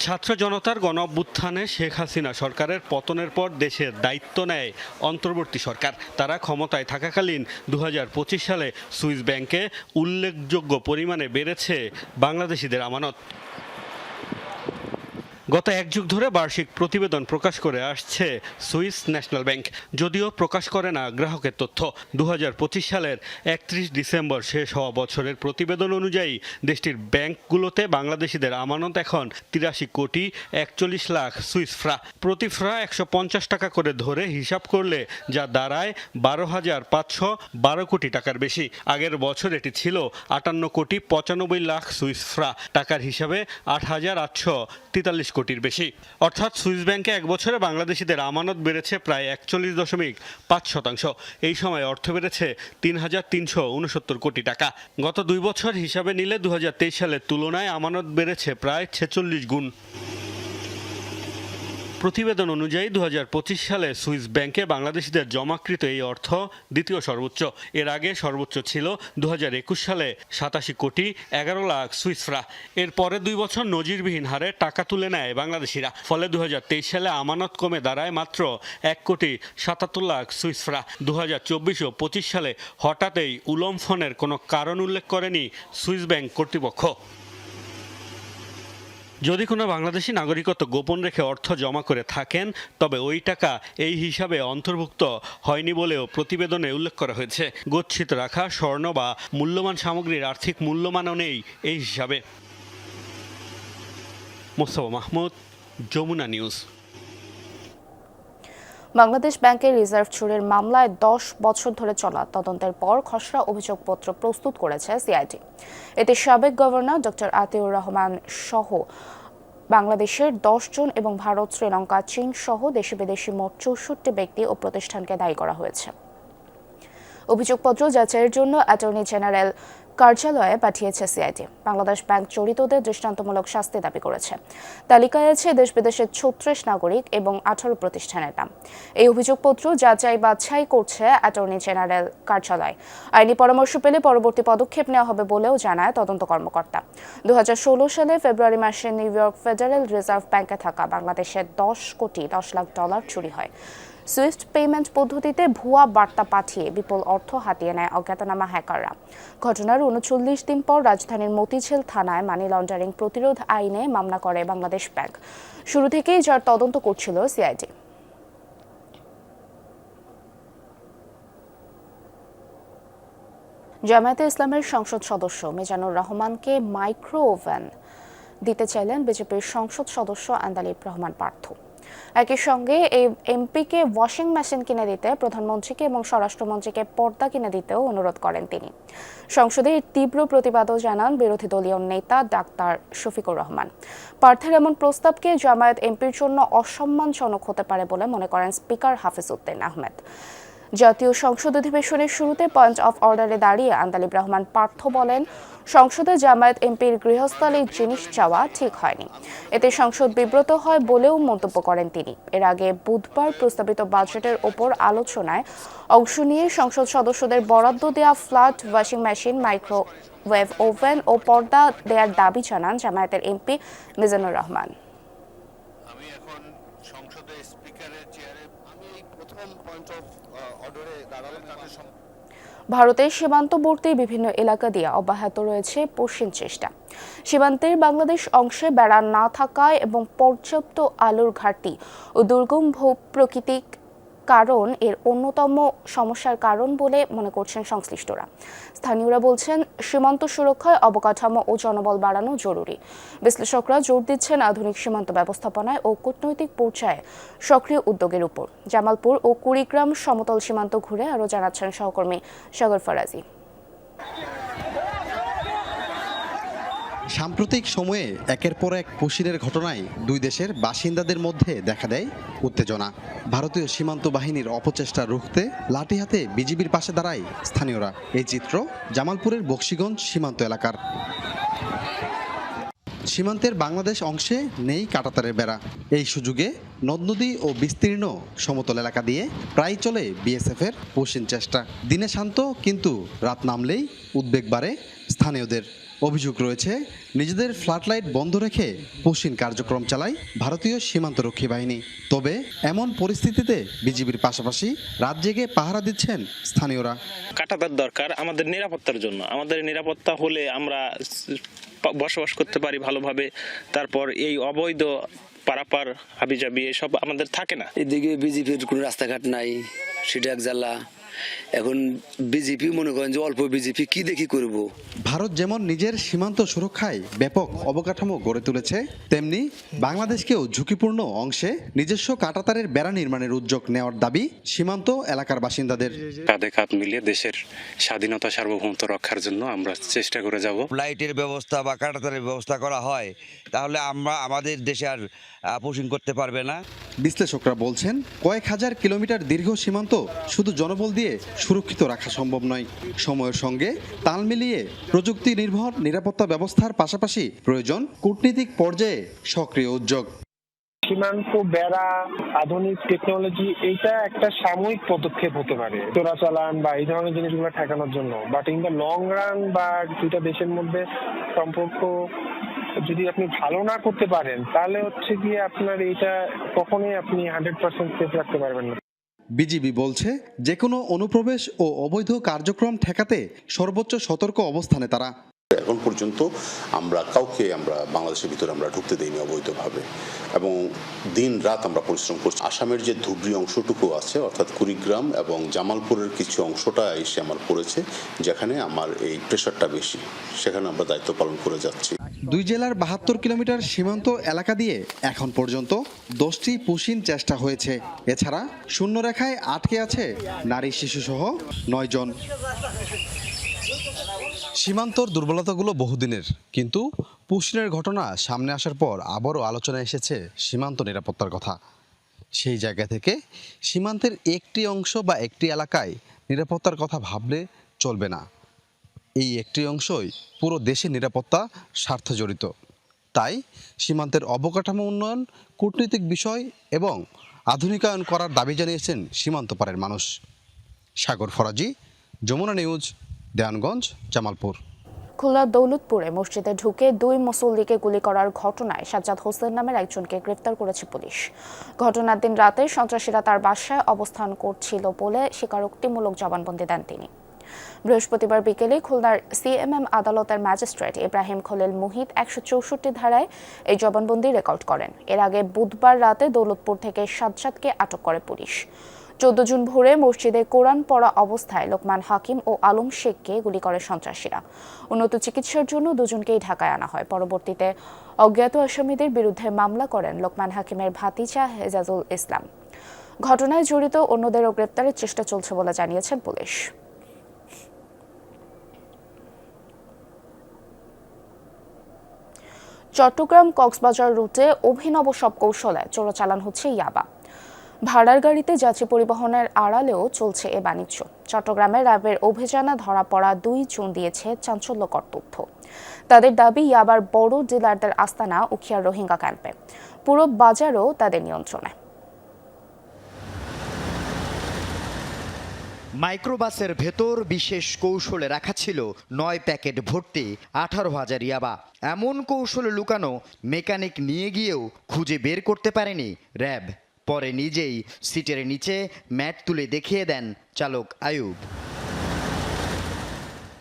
ছাত্র জনতার গণ অভ্যুত্থানে শেখ হাসিনা সরকারের পতনের পর দেশের দায়িত্ব নেয় অন্তর্বর্তী সরকার। তারা ক্ষমতায় থাকাকালীন 2025 সালে সুইস ব্যাংকে উল্লেখযোগ্য পরিমাণে বেড়েছে বাংলাদেশিদের আমানত। গত 1 যুগ ধরে বার্ষিক প্রতিবেদন প্রকাশ করে আসছে সুইস ন্যাশনাল ব্যাংক, যদিও প্রকাশ করে না গ্রাহকের তথ্য। 2025 সালের 31 ডিসেম্বর শেষ হওয়া বছরের প্রতিবেদন অনুযায়ী দেশটির ব্যাংকগুলোতে বাংলাদেশিদের আমানত এখন 83.41 লাখ সুইস ফ্রাঙ্ক। প্রতি ফ্রাঙ্ক 150 টাকা করে ধরে হিসাব করলে যা দাঁড়ায় 12,512 কোটি টাকার বেশি। আগের বছর এটি ছিল 58.95 লাখ সুইস ফ্রাঙ্ক। টাকার হিসাবে 8,843 কোটির বেশি। অর্থাৎ সুইস ব্যাংকে 1 বছরে বাংলাদেশিদের আমানত বেড়েছে প্রায় 41.5%। এই সময় অর্থ বেড়েছে 3,369 কোটি টাকা। গত 2 বছর হিসাবে নিলে 2023 সালের তুলনায় আমানত বেড়েছে প্রায় 46 গুণ। প্রতিবেদন অনুযায়ী 2025 সালে সুইস ব্যাংকে বাংলাদেশিদের জমাকৃত এই অর্থ দ্বিতীয় সর্বোচ্চ। এর আগে সর্বোচ্চ ছিল 2021 সালে 87.11 লাখ সুইস ফ্রাঙ্ক। এর পরে 2 বছর নজিরবিহীন হারে টাকা তুলে নেয় বাংলাদেশিরা। ফলে 2023 সালে আমানত কমে দাঁড়ায় মাত্র 1.77 লাখ সুইস ফ্রাঙ্ক। 2024 ও 25 সালে হঠাৎ এই উলম্ফনের কোনো কারণ উল্লেখ করেনি সুইস ব্যাংক কর্তৃপক্ষ। যদি কোনো বাংলাদেশি নাগরিকত্ব গোপন রেখে অর্থ জমা করে থাকেন, তবে ওই টাকা এই হিসাবে অন্তর্ভুক্ত হয়নি বলেও প্রতিবেদনে উল্লেখ করা হয়েছে। গচ্ছিত রাখা স্বর্ণ বা মূল্যবান সামগ্রীর আর্থিক মূল্যমানও নেই এই হিসাবে। মোস্তফা মাহমুদ, যমুনা নিউজ। বাংলাদেশ ব্যাংকের রিজার্ভ চুরির মামলায় 10 বছর ধরে চলা তদন্তের পর খসড়া অভিযোগপত্র প্রস্তুত করেছে সিআইডি। এতে সাবেক গভর্নর ডক্টর আতিউর রহমান সহ বাংলাদেশের 10 জন এবং ভারত, শ্রীলঙ্কা, চীন সহ দেশি বিদেশি মোট 64 ব্যক্তি ও প্রতিষ্ঠানকে দায়ী করা হয়েছে। অভিযোগপত্র যাচাইয়ের জন্য অ্যাটর্নি জেনারেল কার্যালয়ে পাঠিয়েছে সিআইডি। বাংলাদেশ ব্যাংক জড়িতদের দৃষ্টান্তমূলক শাস্তি দাবি করেছে। তালিকায় আছে দেশ বিদেশের 36 নাগরিক এবং 18 প্রতিষ্ঠানের নাম। এই অভিযোগপত্র যাচাই বাছাই করছে অ্যাটর্নি জেনারেল কার্যালয়। আইনি পরামর্শ পেলে পরবর্তী পদক্ষেপ নেওয়া হবে বলেও জানায় তদন্ত কর্মকর্তা। 2016 সালে ফেব্রুয়ারি মাসে নিউ ইয়র্ক ফেডারেল রিজার্ভ ব্যাংকে থাকা বাংলাদেশের 10 কোটি 10 লাখ ডলার চুরি হয়। সুইফট পেমেন্ট পদ্ধতিতে ভুয়া বার্তা পাঠিয়ে বিপুল অর্থ হাতিয়ে নেয় অজ্ঞাতনামা হ্যাকাররা। ঘটনার 39 দিন পর রাজধানীর মতিঝিল থানায় মানি লন্ডারিং প্রতিরোধ আইনে মামলা করে বাংলাদেশ ব্যাংক। শুরু থেকেই যার তদন্ত করছিল সিআইডি। জামায়াতে ইসলামের সংসদ সদস্য মিজানুর রহমানকে মাইক্রো ওভেন দিতে চাইলেন বিজেপির সংসদ সদস্য আন্দালিব রহমান পার্থ। একই সঙ্গে এই এমপিকে ওয়াশিং মেশিন কিনে দিতে প্রধানমন্ত্রীকে এবং স্বরাষ্ট্রমন্ত্রীকে পর্দা কিনে দিতেও অনুরোধ করেন তিনি। সংসদে তীব্র প্রতিবাদও জানান বিরোধী দলীয় নেতা ডাক্তার শফিকুর রহমান। পার্থের এমন প্রস্তাবকে জামায়াত এমপির জন্য অসম্মানজনক হতে পারে বলে মনে করেন স্পিকার হাফিজউদ্দিন আহমেদ। জাতীয় সংসদ অধিবেশনের শুরুতে পয়েন্ট অফ অর্ডারে দাঁড়িয়ে আন্দালিব রহমান পার্থ বলেন, সংসদে জামায়াত এমপির গৃহস্থলী জিনিস চাওয়া ঠিক হয়নি। এতে সংসদ বিব্রত হয় বলেও মন্তব্য করেন তিনি। এর আগে বুধবার প্রস্তাবিত বাজেটের ওপর আলোচনায় অংশ নিয়ে সংসদ সদস্যদের বরাদ্দ দেওয়া flat washing machine, microwave oven ও পর্দা দেওয়ার দাবি জানান জামায়াতের এমপি মিজানুর রহমান। আমি এখন সংসদের স্পিকারের চেয়ারে প্রথম পয়েন্ট অফ অর্ডারে দাঁড়ালাম। ভারতের সীমান্তবর্তী বিভিন্ন এলাকা দিয়ে অব্যাহত রয়েছে পশ্চিম চেষ্টা। সীমান্তের বাংলাদেশ অংশে বেড়া না থাকায় এবং পর্যাপ্ত আলোর ঘাটতি ও দুর্গম ভূপ্রকৃতিক কারণ এর অন্যতম সমস্যার কারণ বলে মনে করছেন সংশ্লিষ্টরা। স্থানীয়রা বলছেন, সীমান্ত সুরক্ষায় অবকাঠামো ও জনবল বাড়ানো জরুরি। বিশ্লেষকরা জোর দিচ্ছেন আধুনিক সীমান্ত ব্যবস্থাপনায় ও কূটনৈতিক পর্যায়ে সক্রিয় উদ্যোগের উপর। জামালপুর ও কুড়িগ্রাম সমতল সীমান্ত ঘুরে আরও জানাচ্ছেন সহকর্মী সাগর ফরাজি। সাম্প্রতিক সময়ে একের পর এক পশিরের ঘটনায় দুই দেশের বাসিন্দাদের মধ্যে দেখা দেয় উত্তেজনা। ভারতীয় সীমান্ত বাহিনীর অপচেষ্টা রুখতে লাঠি হাতে বিজিবির পাশে দাঁড়ায় স্থানীয়রা। এই চিত্র জামালপুরের বক্সিগঞ্জ সীমান্ত এলাকার। সীমান্তের বাংলাদেশ অংশে নেই কাঁটাতারের বেড়া। এই সুযোগে নদ নদী ও বিস্তীর্ণ সমতল এলাকা দিয়ে প্রায় চলে বিএসএফের পশ্চিম চেষ্টা। দিনে শান্ত, কিন্তু রাত নামলেই উদ্বেগ বাড়ে স্থানীয়দের। অভিযোগ রয়েছে, নিজেদের ফ্লাডলাইট বন্ধ রেখে পশ্চিম কার্যক্রম চালায় ভারতীয় সীমান্তরক্ষী বাহিনী। তবে এমন পরিস্থিতিতে বিজিবির পাশাপাশি রাত জেগে পাহারা দিচ্ছেন স্থানীয়রা। কাঁটাতার দরকার আমাদের নিরাপত্তার জন্য। আমাদের নিরাপত্তা হলে আমরা বসবাস করতে পারি ভালোভাবে। তারপর এই অবৈধ পারাপার হাবিজাবি এসব আমাদের থাকে না। এদিকে বিজেপির কোনো রাস্তাঘাট নাই, সেটা এক জ্বালা। এখন বিজেপি মনে করেন যে অল্প বিজেপি কি দেখি করব। ভারত যেমন নিজের সীমান্ত সুরক্ষায় ব্যাপক অবকাঠামো গড়ে তুলেছে, তেমনি বাংলাদেশকেও ঝুঁকিপূর্ণ অংশে নিজস্ব কাঁটাতারের বেড়া নির্মাণের উদ্যোগ নেওয়ার দাবি সীমান্ত এলাকার বাসিন্দাদের। কাঁধে কাঁধ মিলিয়ে দেশের স্বাধীনতা সার্বভৌমত্ব রক্ষার জন্য আমরা চেষ্টা করে যাব। লাইটের ব্যবস্থা বা কাঁটাতারের ব্যবস্থা করা হয়, তাহলে আমরা আমাদের দেশে আর পোষণ করতে পারবে না। বিশ্লেষকরা বলছেন, কয়েক হাজার কিলোমিটার দীর্ঘ সীমান্ত শুধু জনবল দিয়ে সুরক্ষিত রাখা সম্ভব নয়। সময়ের সঙ্গে তাল মিলিয়ে প্রযুক্তি নির্ভর নিরাপত্তা ব্যবস্থার পাশাপাশি প্রয়োজন কূটনীতিক পর্যায়ে সক্রিয় উদ্যোগ। সীমান্ত বেড়া, আধুনিক টেকনোলজি, এইটা একটা সাময়িক পদক্ষেপ হতে পারে চোরাচালান বা এই ধরনের জিনিসগুলো ঠেকানোর জন্য। But in the long run বা দুইটা দেশের মধ্যে সম্পর্ক যদি আপনি ভালো না করতে পারেন, তাহলে হচ্ছে গিয়ে আপনার এইটা কখনোই আপনি 100% সেফ রাখতে পারবেন না। বিজিবি বলছে, যে কোনো অনুপ্রবেশ ও অবৈধ কার্যক্রম ঠেকাতে সর্বোচ্চ সতর্ক অবস্থানে তারা। এখন পর্যন্ত আমরা বাংলাদেশের ভিতরে আমরা ঢুকতে দেইনি অবৈধভাবে, এবং দিন রাত আমরা পরিশ্রম করছি। আসামের যে ধুবড়ি অংশটুকু আছে, অর্থাৎ কুড়িগ্রাম এবং জামালপুরের কিছু অংশটা এসে আমার পড়েছে, যেখানে আমার এই প্রেশারটা বেশি, সেখানে আমরা দায়িত্ব পালন করে যাচ্ছি। দুই জেলার ৭২ কিলোমিটার সীমান্ত এলাকা দিয়ে এখন পর্যন্ত 10টি পুশিন চেষ্টা হয়েছে। এছাড়া শূন্যরেখায় আটকে আছে নারী শিশুসহ 9 জন। সীমান্তর দুর্বলতাগুলো বহুদিনের, কিন্তু পুশিনের ঘটনা সামনে আসার পর আবারও আলোচনায় এসেছে সীমান্ত নিরাপত্তার কথা। সেই জায়গা থেকে সীমান্তের একটি অংশ বা একটি এলাকায় নিরাপত্তার কথা ভাবলে চলবে না। এই একটি অংশই পুরো দেশের নিরাপত্তা স্বার্থে জড়িত। তাই সীমান্তের অবকাঠামো উন্নয়ন, কূটনৈতিক বিষয় এবং আধুনিকায়ন করার দাবি জানিয়েছেন সীমান্ত পারের মানুষ। সাগর ফরাজি, যমুনা নিউজ, দেওয়ানগঞ্জ, জামালপুর। খুলনার দৌলতপুরে মসজিদে ঢুকে 2 মুসল্লিকে গুলি করার ঘটনায় সাজ্জাদ হোসেন নামের একজনকে গ্রেফতার করেছে পুলিশ। ঘটনার দিন রাতে সন্ত্রাসীরা তার বাসায় অবস্থান করছিল বলে স্বীকারোক্তিমূলক জবানবন্দি দেন তিনি। বৃহস্পতিবার বিকেলে খুলনার সিএমএম আদালতের ম্যাজিস্ট্রেট ইব্রাহিম খলিল মুহিত 164 ধারায় এই জবানবন্দি রেকর্ড করেন। এর আগে বুধবার রাতে দৌলতপুর থেকে সাজ্জাদকে আটক করে পুলিশ। 14 জুন ভোরে মসজিদে কোরআন পড়া অবস্থায় লোকমান হাকিম ও আলম শেখকে গুলি করে সন্ত্রাসীরা। উন্নত চিকিৎসার জন্য দুজনকেই ঢাকায় আনা হয়। পরবর্তীতে অজ্ঞাত আসামিদের বিরুদ্ধে মামলা করেন লোকমান হাকিমের ভাতিজা হেজাজুল ইসলাম। ঘটনায় জড়িত অন্যদেরও গ্রেপ্তারের চেষ্টা চলছে বলে জানিয়েছেন পুলিশ। চট্টগ্রাম কক্সবাজার রুটে অভিনব সব কৌশলে চোরাচালান হচ্ছে ইয়াবা। ভাড়ার গাড়িতে যাত্রী পরিবহনের আড়ালেও চলছে এ বাণিজ্য। চট্টগ্রামের র্যাবের অভিযানে ধরা পড়া 2 জন দিয়েছে চাঞ্চল্যকর তথ্য। তাদের দাবি ইয়াবার বড় ডিলারদের আস্তানা উখিয়ার রোহিঙ্গা ক্যাম্পে। পুরো বাজারও তাদের নিয়ন্ত্রণে। মাইক্রোবাসের ভেতর বিশেষ কৌশলে রাখা ছিল 9 প্যাকেট ভর্তি 18,000 ইয়াবা। এমন কৌশলে লুকানো মেকানিক নিয়ে গিয়েও খুঁজে বের করতে পারেনি র্যাব। পরে নিজেই সিটের নিচে ম্যাট তুলে দেখিয়ে দেন চালক আয়ুব।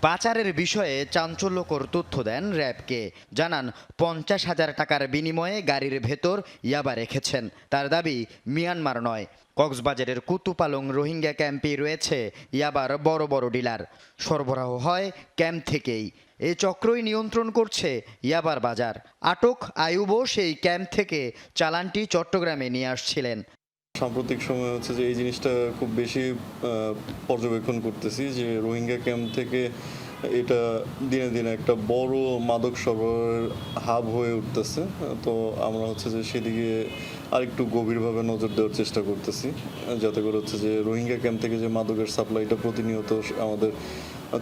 পাচারের বিষয়ে চাঞ্চল্যকর তথ্য দেন র্যাবকে। জানান 50,000 টাকার বিনিময়ে গাড়ির ভেতর ইয়াবা রেখেছেন। তার দাবি মিয়ানমার নয়, কক্সবাজারের কুতুপালং রোহিঙ্গা ক্যাম্পেই রয়েছে ইয়াবার বড় বড় ডিলার। সরবরাহ হয় ক্যাম্প থেকেই। এ চক্রই নিয়ন্ত্রণ করছে ইয়াবার বাজার। আটক আয়ুবও সেই ক্যাম্প থেকে চালানটি চট্টগ্রামে নিয়ে আসছিলেন। সাম্প্রতিক সময় হচ্ছে যে এই জিনিসটা খুব বেশি পর্যবেক্ষণ করতেছি যে রোহিঙ্গা ক্যাম্প থেকে এটা দিনে দিনে একটা বড় মাদক সরবরাহের হাব হয়ে উঠতেছে। তো আমরা হচ্ছে যে সেদিকে আরেকটু গভীরভাবে নজর দেওয়ার চেষ্টা করতেছি, যাতে করে হচ্ছে যে রোহিঙ্গা ক্যাম্প থেকে যে মাদকের সাপ্লাইটা প্রতিনিয়ত আমাদের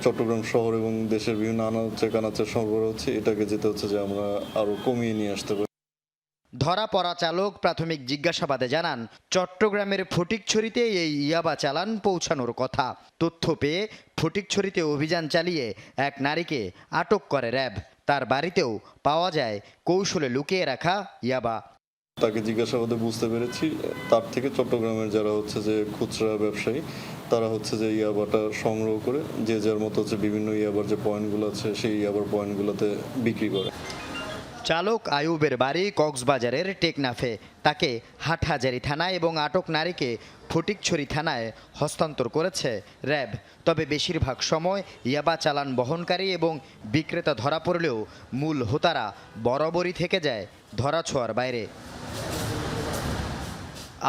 চট্টগ্রাম শহর এবং দেশের বিভিন্ন আনাচে কানাচে সরবরাহ হচ্ছে, এটাকে যেতে হচ্ছে যে আমরা আরও কমিয়ে নিয়ে আসতে পারি। ধরা পড়া চালক প্রাথমিক জিজ্ঞাসাবাদে জানান চট্টগ্রামের ফটিকছড়িতে এই ইয়াবা চালান পৌঁছানোর কথা। তথ্য পেয়ে ফটিকছড়িতে অভিযান চালিয়ে এক নারীকে আটক করে র্যাব। তার বাড়িতেও পাওয়া যায় কৌশলে লুকিয়ে রাখা ইয়াবা। তাকে জিজ্ঞাসাবাদে বুঝতে পেরেছি তার থেকে চট্টগ্রামের যারা হচ্ছে যে খুচরা ব্যবসায়ী তারা হচ্ছে যে ইয়াবাটা সংগ্রহ করে যে যার মতো হচ্ছে বিভিন্ন ইয়াবার যে পয়েন্টগুলো আছে সেই ইয়াবার পয়েন্টগুলোতে বিক্রি করে। চালক আয়ুবের বাড়ি কক্সবাজারের টেকনাফে। তাকে হাটহাজারী থানায় এবং আটক নারীকে ফটিকছড়ি থানায় হস্তান্তর করেছে র্যাব। তবে বেশিরভাগ সময় ইয়াবা চালান বহনকারী এবং বিক্রেতা ধরা পড়লেও মূল হোতারা বরাবরই থেকে যায় ধরাছোঁয়ার বাইরে।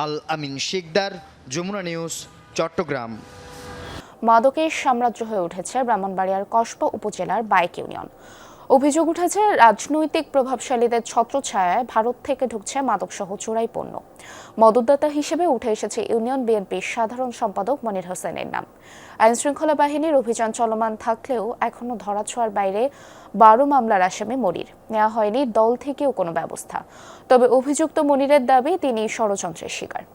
আল আমিন শিকদার, যমুনা নিউজ, চট্টগ্রাম। মাদকের সাম্রাজ্য হয়ে উঠেছে ব্রাহ্মণবাড়িয়ার কসবা উপজেলার বাইক ইউনিয়ন। অভিযোগ উঠেছে রাজনৈতিক প্রভাবশালীদের ছত্রছায়ায় ভারত থেকে ঢুকছে মাদকসহ চোরাই পণ্য। মদতদাতা হিসেবে উঠে এসেছে ইউনিয়ন বিএনপির সাধারণ সম্পাদক মনির হোসেনের নাম। আইনশৃঙ্খলা বাহিনীর অভিযান চলমান থাকলেও এখনও ধরাছোঁয়ার বাইরে 12 মামলার আসামি মনির। নেওয়া হয়নি দল থেকেও কোনো ব্যবস্থা। তবে অভিযুক্ত মনিরের দাবি তিনি ষড়যন্ত্রের শিকার।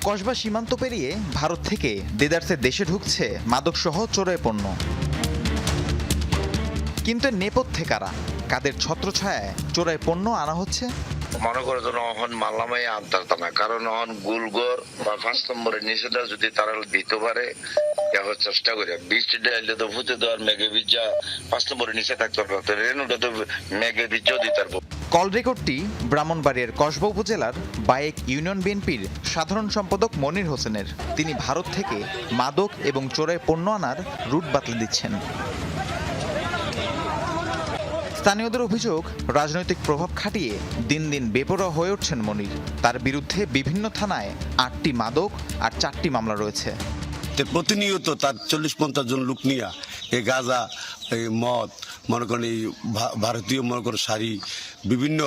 কসবা সীমান্ত পেরিয়ে ভারত থেকে দেদারসের দেশে ঢুকছে মাদকসহ চোরাই পণ্য। কিন্তু নেপথ্যে কারা, কাদের ছত্রছায়ায় চোরাই পণ্য আনা হচ্ছে? মনে করে যেন অহন মালামাই আনতারতাম না, কারণ অহন গুলগর বা 5 নম্বরের নিচেটা যদি তারা দিতে পারে চেষ্টা করি। বীজটা ডাইলে তো ফুটে দেওয়ার মেঘে বীজা 5 নম্বরের নিচে থাকতে পারতো, রেনুটা তো মেঘে বীজও দিতে পারবো। কল রেকর্ডটি ব্রাহ্মণবাড়িয়ার কসবা উপজেলার বায়েক ইউনিয়ন বিএনপির সাধারণ সম্পাদক মনির হোসেনের। তিনি ভারত থেকে মাদক এবং চোরাই পণ্য আনার রুট বাতলে দিচ্ছেন। স্থানীয়দের অভিযোগ, রাজনৈতিক প্রভাব খাটিয়ে দিন দিন বেপরোয়া হয়ে উঠছেন মনির। তার বিরুদ্ধে বিভিন্ন থানায় 8টি মাদক আর 4টি মামলা রয়েছে। প্রতিনিয়ত তার 40-50 জন লোক নিয়ে এই গাঁজা, এই মদ, মনে করেন এই ভারতীয় মনে করেন শাড়ি, বিভিন্ন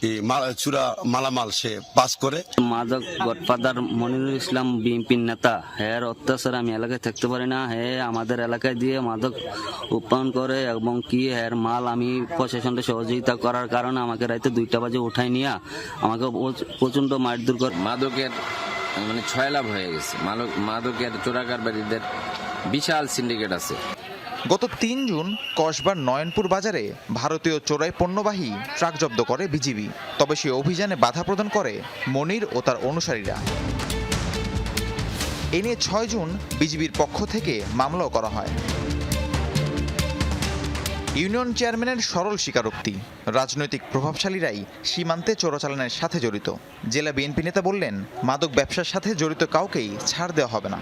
এই চূড়া মালামাল সে পাস করে। মাদক গডফাদার মনিরুল ইসলাম বিএনপির নেতা, হ্যাঁ অত্যাচার আমি এলাকায় থাকতে পারি না। হ্যাঁ আমাদের এলাকায় দিয়ে মাদক উৎপাদন করে এবং কি হ্যাঁ মাল আমি প্রশাসনকে সহযোগিতা করার কারণে আমাকে রাতে 2টা বাজে উঠাই নিয়ে আমাকে প্রচন্ড মারধর করে। মাদকের মানে 6 লাভ হয়ে গেছে। মাদকের চোরাকারবারীদের বিশাল সিন্ডিকেট আছে। গত 3 জুন কসবার নয়নপুর বাজারে ভারতীয় চোরাই পণ্যবাহী ট্রাক জব্দ করে বিজিবি। তবে সেই অভিযানে বাধা প্রদান করে মনির ও তার অনুসারীরা। এ নিয়ে 6 জুন বিজিবির পক্ষ থেকে মামলাও করা হয়। ইউনিয়ন চেয়ারম্যানের সরল স্বীকারোক্তি, রাজনৈতিক প্রভাবশালীরাই সীমান্তে চোরাচালানের সাথে জড়িত। জেলা বিএনপি নেতা বললেন, মাদক ব্যবসার সাথে জড়িত কাউকেই ছাড় দেওয়া হবে না।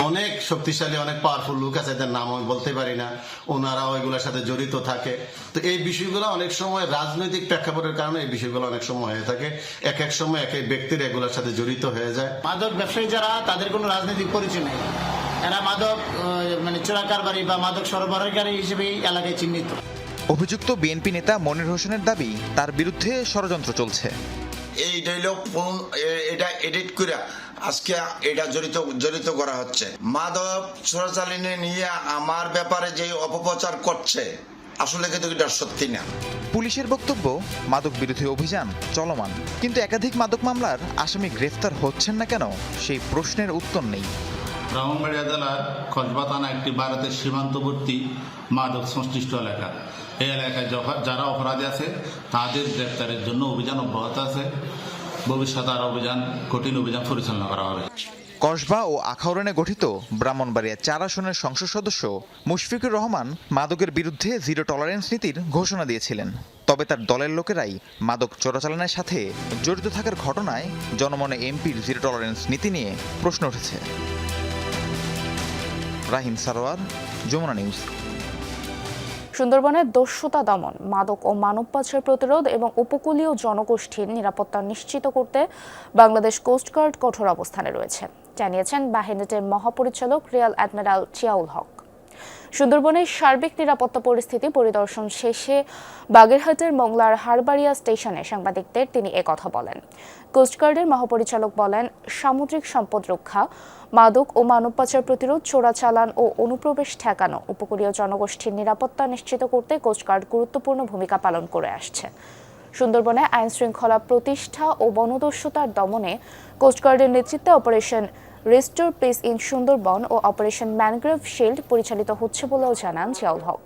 অনেক শক্তিশালী, অনেক পাওয়ারফুল লোক আছে, এদের নাম আমি বলতে পারি না, ওনারাও এগুলোর সাথে জড়িত থাকে। তো এই বিষয়গুলো অনেক সময় রাজনৈতিক প্রেক্ষাপটের কারণে এই বিষয়গুলো অনেক সময় হয়ে থাকে। এক এক সময় এক এক ব্যক্তির এগুলোর সাথে জড়িত হয়ে যায়। মাদক ব্যবসায়ী যারা, তাদের কোনো রাজনৈতিক পরিচয় নেই। এরা মাদক মানে চোরাকারবারী বা মাদক সরবরাহকারী হিসেবে এলাকায় চিহ্নিত। অভিযুক্ত বিএনপি নেতা মনির হোসেনের দাবি, তার বিরুদ্ধে ষড়যন্ত্র চলছে। এই ডায়লগ এটা এডিট করে আজকে এটা জড়িত করা হচ্ছে। মাদক চোরাচালানি নিয়ে আমার ব্যাপারে যে অপপ্রচার করছে, আসলে কিন্তু এটা সত্যি না। পুলিশের বক্তব্য, মাদক বিরোধী অভিযান চলমান, কিন্তু একাধিক মাদক মামলার আসামি গ্রেফতার হচ্ছেন না কেন, সেই প্রশ্নের উত্তর নেই। ব্রাহ্মণবাড়িয়া জেলার কসবা থানা একটি ভারতের সীমান্তবর্তী মাদক সংশ্লিষ্ট এলাকা। এই এলাকায় যারা অপরাধী আছে তাদের গ্রেফতারের জন্য অভিযান অব্যাহত আছে। ভবিষ্যতে আরো কঠিন অভিযান পরিচালনা করা হবে। কসবা ও আখাউড়ানে গঠিত ব্রাহ্মণবাড়িয়া 4 আসনের সংসদ সদস্য মুশফিকুর রহমান মাদকের বিরুদ্ধে জিরো টলারেন্স নীতির ঘোষণা দিয়েছিলেন। তবে তার দলের লোকেরাই মাদক চোরাচালানের সাথে জড়িত থাকার ঘটনায় জনমনে এমপির জিরো টলারেন্স নীতি নিয়ে প্রশ্ন উঠেছে। রাহিম সারোয়ার, যমুনা নিউজ। সুন্দরবনে দস্যুতা দমন, মাদক ও মানব পাচার প্রতিরোধ এবং উপকূলীয় জনগোষ্ঠীর নিরাপত্তা নিশ্চিত করতে বাংলাদেশ কোস্টগার্ড কঠোর অবস্থানে রয়েছে, জানিয়েছেন বাহিনীটির মহাপরিচালক রিয়ার অ্যাডমিরাল জিয়াউল হক। সুন্দরবনের সার্বিক নিরাপত্তা পরিস্থিতি পরিদর্শন শেষে বাগেরহাটের মংলার হারবাড়িয়া স্টেশনে সাংবাদিকদের তিনি একথা বলেন। কোস্টগার্ডের মহাপরিচালক বলেন, সামুদ্রিক সম্পদ রক্ষা, মাদক ও মানব পাচার প্রতিরোধ, চোরাচালান ও অনুপ্রবেশ ঠেকানো, উপকূলীয় জনগোষ্ঠীর নিরাপত্তা নিশ্চিত করতে কোস্টগার্ড গুরুত্বপূর্ণ ভূমিকা পালন করে আসছে। সুন্দরবনে আইন শৃঙ্খলা প্রতিষ্ঠা ও বনদস্যুতার দমনে কোস্টগার্ডের নেতৃত্বে operation restore peace in Sundarbans ও অপারেশন ম্যানগ্রোভ শিল্ড পরিচালিত হচ্ছে বলেও জানান জিয়াউল হক।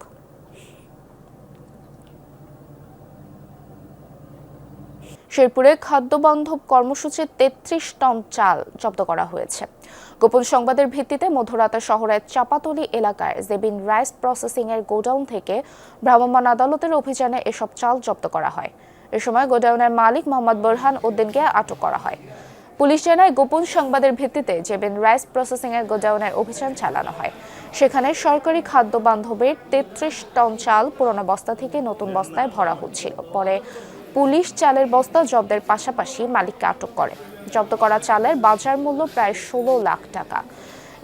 শেরপুরে খাদ্যবান্ধব কর্মসূচির 33 টন চাল জব্দ করা হয়েছে। গোপন সংবাদের ভিত্তিতে মধ্যরাতে শহরের চাপাতলি এলাকায় জেবিন রাইস প্রসেসিং এর গোডাউন থেকে ভ্রাম্যমাণ আদালতের অভিযানে এসব চাল জব্দ করা হয়। এ সময় গোডাউনের মালিক মোহাম্মদ বোরহান উদ্দিনকে আটক করা হয়। পুলিশ জানায়, গোপন সংবাদের ভিত্তিতে জেবিন রাইস প্রসেসিং এর গোডাউনের অভিযান চালানো হয়। সেখানে সরকারি খাদ্য বান্ধবের 33 টন চাল পুরনো বস্তা থেকে নতুন বস্তায় ভরা হচ্ছিল। পরে পুলিশ চালের বস্তা জব্দের পাশাপাশি মালিককে আটক করে। জব্দ করা চালের বাজার মূল্য প্রায় 16 লাখ টাকা।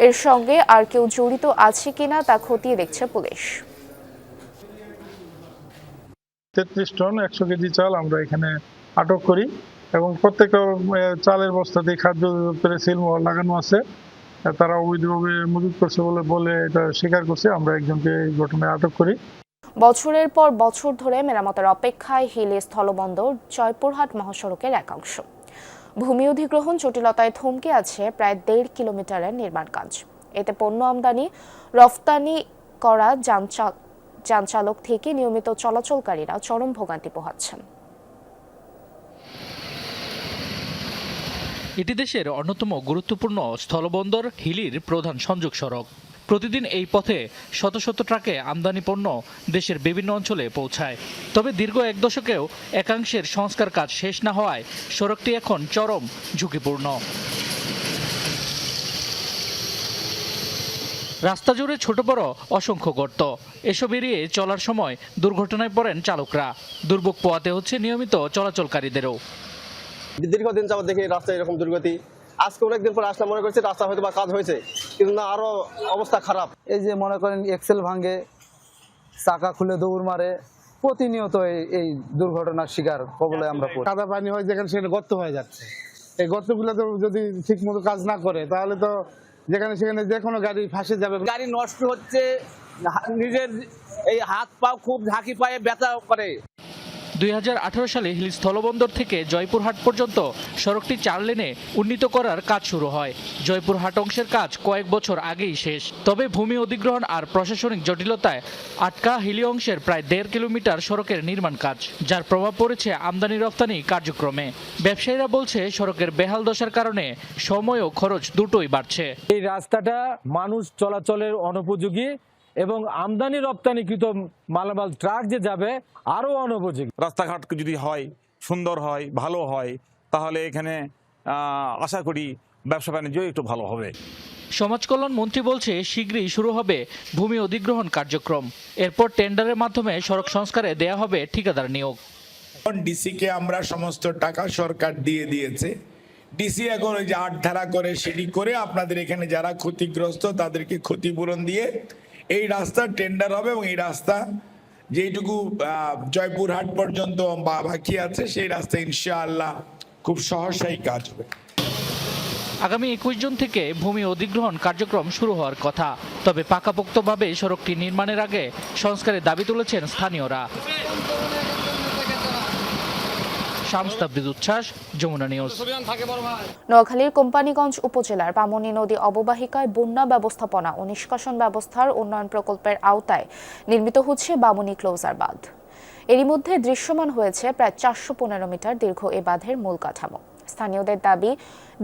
এর সঙ্গে আর কেউ জড়িত আছে কিনা তা খতিয়ে দেখছে পুলিশ। 33 টন 100 কেজি চাল আমরা এখানে আটক করি এবং প্রত্যেকটা চালের বস্তাতে খাদ্য দপ্তরের সিলমোহর লাগানো আছে। তারা অবৈধভাবে মজুত করছে বলে এটা স্বীকার করছে। আমরা একজনকে এই ঘটনায় আটক করি। বছরের পর বছর ধরে মেরামতের অপেক্ষায় হিলি স্থলবন্দর জয়পুরহাট মহাসড়কের একাংশ। ভূমি অধিগ্রহণ জটিলতায় থমকে আছে প্রায় 1.5 কিলোমিটারের নির্মাণ কাজ। এতে পণ্য আমদানি রফতানি করা যানচালক থেকে নিয়মিত চলাচলকারীরা চরম ভোগান্তি পোহাচ্ছেন। এটি দেশের অন্যতম গুরুত্বপূর্ণ স্থলবন্দর হিলির প্রধান সংযোগ সড়ক। প্রতিদিন এই পথে শত শত ট্রাকে আমদানি পণ্য দেশের বিভিন্ন অঞ্চলে পৌঁছায়। তবে দীর্ঘ এক দশকেও একাংশের সংস্কার কাজ শেষ না হওয়ায় সড়কটি এখন চরম ঝুঁকিপূর্ণ। রাস্তা জুড়ে ছোট বড় অসংখ্য গর্ত, এসব এড়িয়ে চলার সময় দুর্ঘটনায় পড়েন চালকরা। দুর্ভোগ পোহাতে হচ্ছে নিয়মিত চলাচলকারীদেরও। দীর্ঘদিন যাবত দেখি রাস্তায় এরকম দুর্গতি। আজকে অনেকদিন পর আসলে মনে করছি রাস্তা হয়তো বা কাজ হয়েছে, কিন্তু না, আরো অবস্থা খারাপ। এই যে মনে করেন এক্সেল ভাঙে, চাকা খুলে দৌড় মারে, প্রতিনিয়ত এই দুর্ঘটনার শিকার কবলে আমরা পড়ি। কাদা পানি হয় যেখানে সেখানে গর্ত হয়ে যাচ্ছে। এই গর্তগুলো তো যদি ঠিক মতো কাজ না করে তাহলে তো যেখানে সেখানে যে কোনো গাড়ি ফাঁসে যাবে। গাড়ি নষ্ট হচ্ছে, নিজের এই হাত পা খুব ঝাঁকি পায়ে ব্যথা করে। 2018 সালে হিলি স্থলবন্দর থেকে জয়পুরহাট পর্যন্ত সড়কটি 4 লেনে উন্নীত করার কাজ শুরু হয়। জয়পুরহাট অংশের কাজ কয়েক বছর আগেই শেষ। তবে ভূমি অধিগ্রহণ আর প্রশাসনিক জটিলতায় আটকা হিলি অংশের প্রায় 1.5 কিলোমিটার সড়কের নির্মাণ কাজ, যার প্রভাব পড়েছে আমদানি রপ্তানি কার্যক্রমে। ব্যবসায়ীরা বলছে সড়কের বেহাল দশার কারণে সময় ও খরচ দুটোই বাড়ছে। এই রাস্তাটা মানুষ চলাচলের অনুপযোগী এবং আমদানি রপ্তানিকৃত মালামাল ট্রাক যে যাবে আরো অনুপযোগী। রাস্তাঘাট যদি হয়, সুন্দর হয়, ভালো হয়, তাহলে এখানে আশা করি ব্যবসা বাণিজ্য একটু ভালো হবে। সমাজ কল্যাণ মন্ত্রী বলছে শীঘ্রই শুরু হবে ভূমি অধিগ্রহণ কার্যক্রম। এরপর টেন্ডারের মাধ্যমে সড়ক সংস্কারে দেয়া হবে ঠিকাদার নিয়োগ। ডিসিকে আমরা সমস্ত টাকা সরকার দিয়ে দিয়েছে। ডিসি এখন ওই যে 8 ধারা করে সেটি করে আপনাদের এখানে যারা ক্ষতিগ্রস্ত তাদেরকে ক্ষতিপূরণ দিয়ে এই রাস্তার টেন্ডার হবে এবং এই রাস্তা যেইটুকু জয়পুরহাট পর্যন্ত বাকি আছে সেই রাস্তা ইনশাআল্লাহ খুব সহসাই কাজ হবে। আগামী 21 জুন থেকে ভূমি অধিগ্রহণ কার্যক্রম শুরু হওয়ার কথা। তবে পাকাপোক্তভাবে সড়কটি নির্মাণের আগে সংস্কারের দাবি তুলেছেন স্থানীয়রা। নোয়াখালীর কোম্পানীগঞ্জ উপজেলার বামনী নদী অববাহিকায় বন্যা ব্যবস্থাপনা ও নিষ্কাশন ব্যবস্থার উন্নয়ন প্রকল্পের আওতায় নির্মিত হচ্ছে বামনী ক্লোজার বাঁধ। এরই মধ্যে দৃশ্যমান হয়েছে প্রায় 415 মিটার দীর্ঘ এ বাঁধের মূল কাঠামো। স্থানীয়দের দাবি,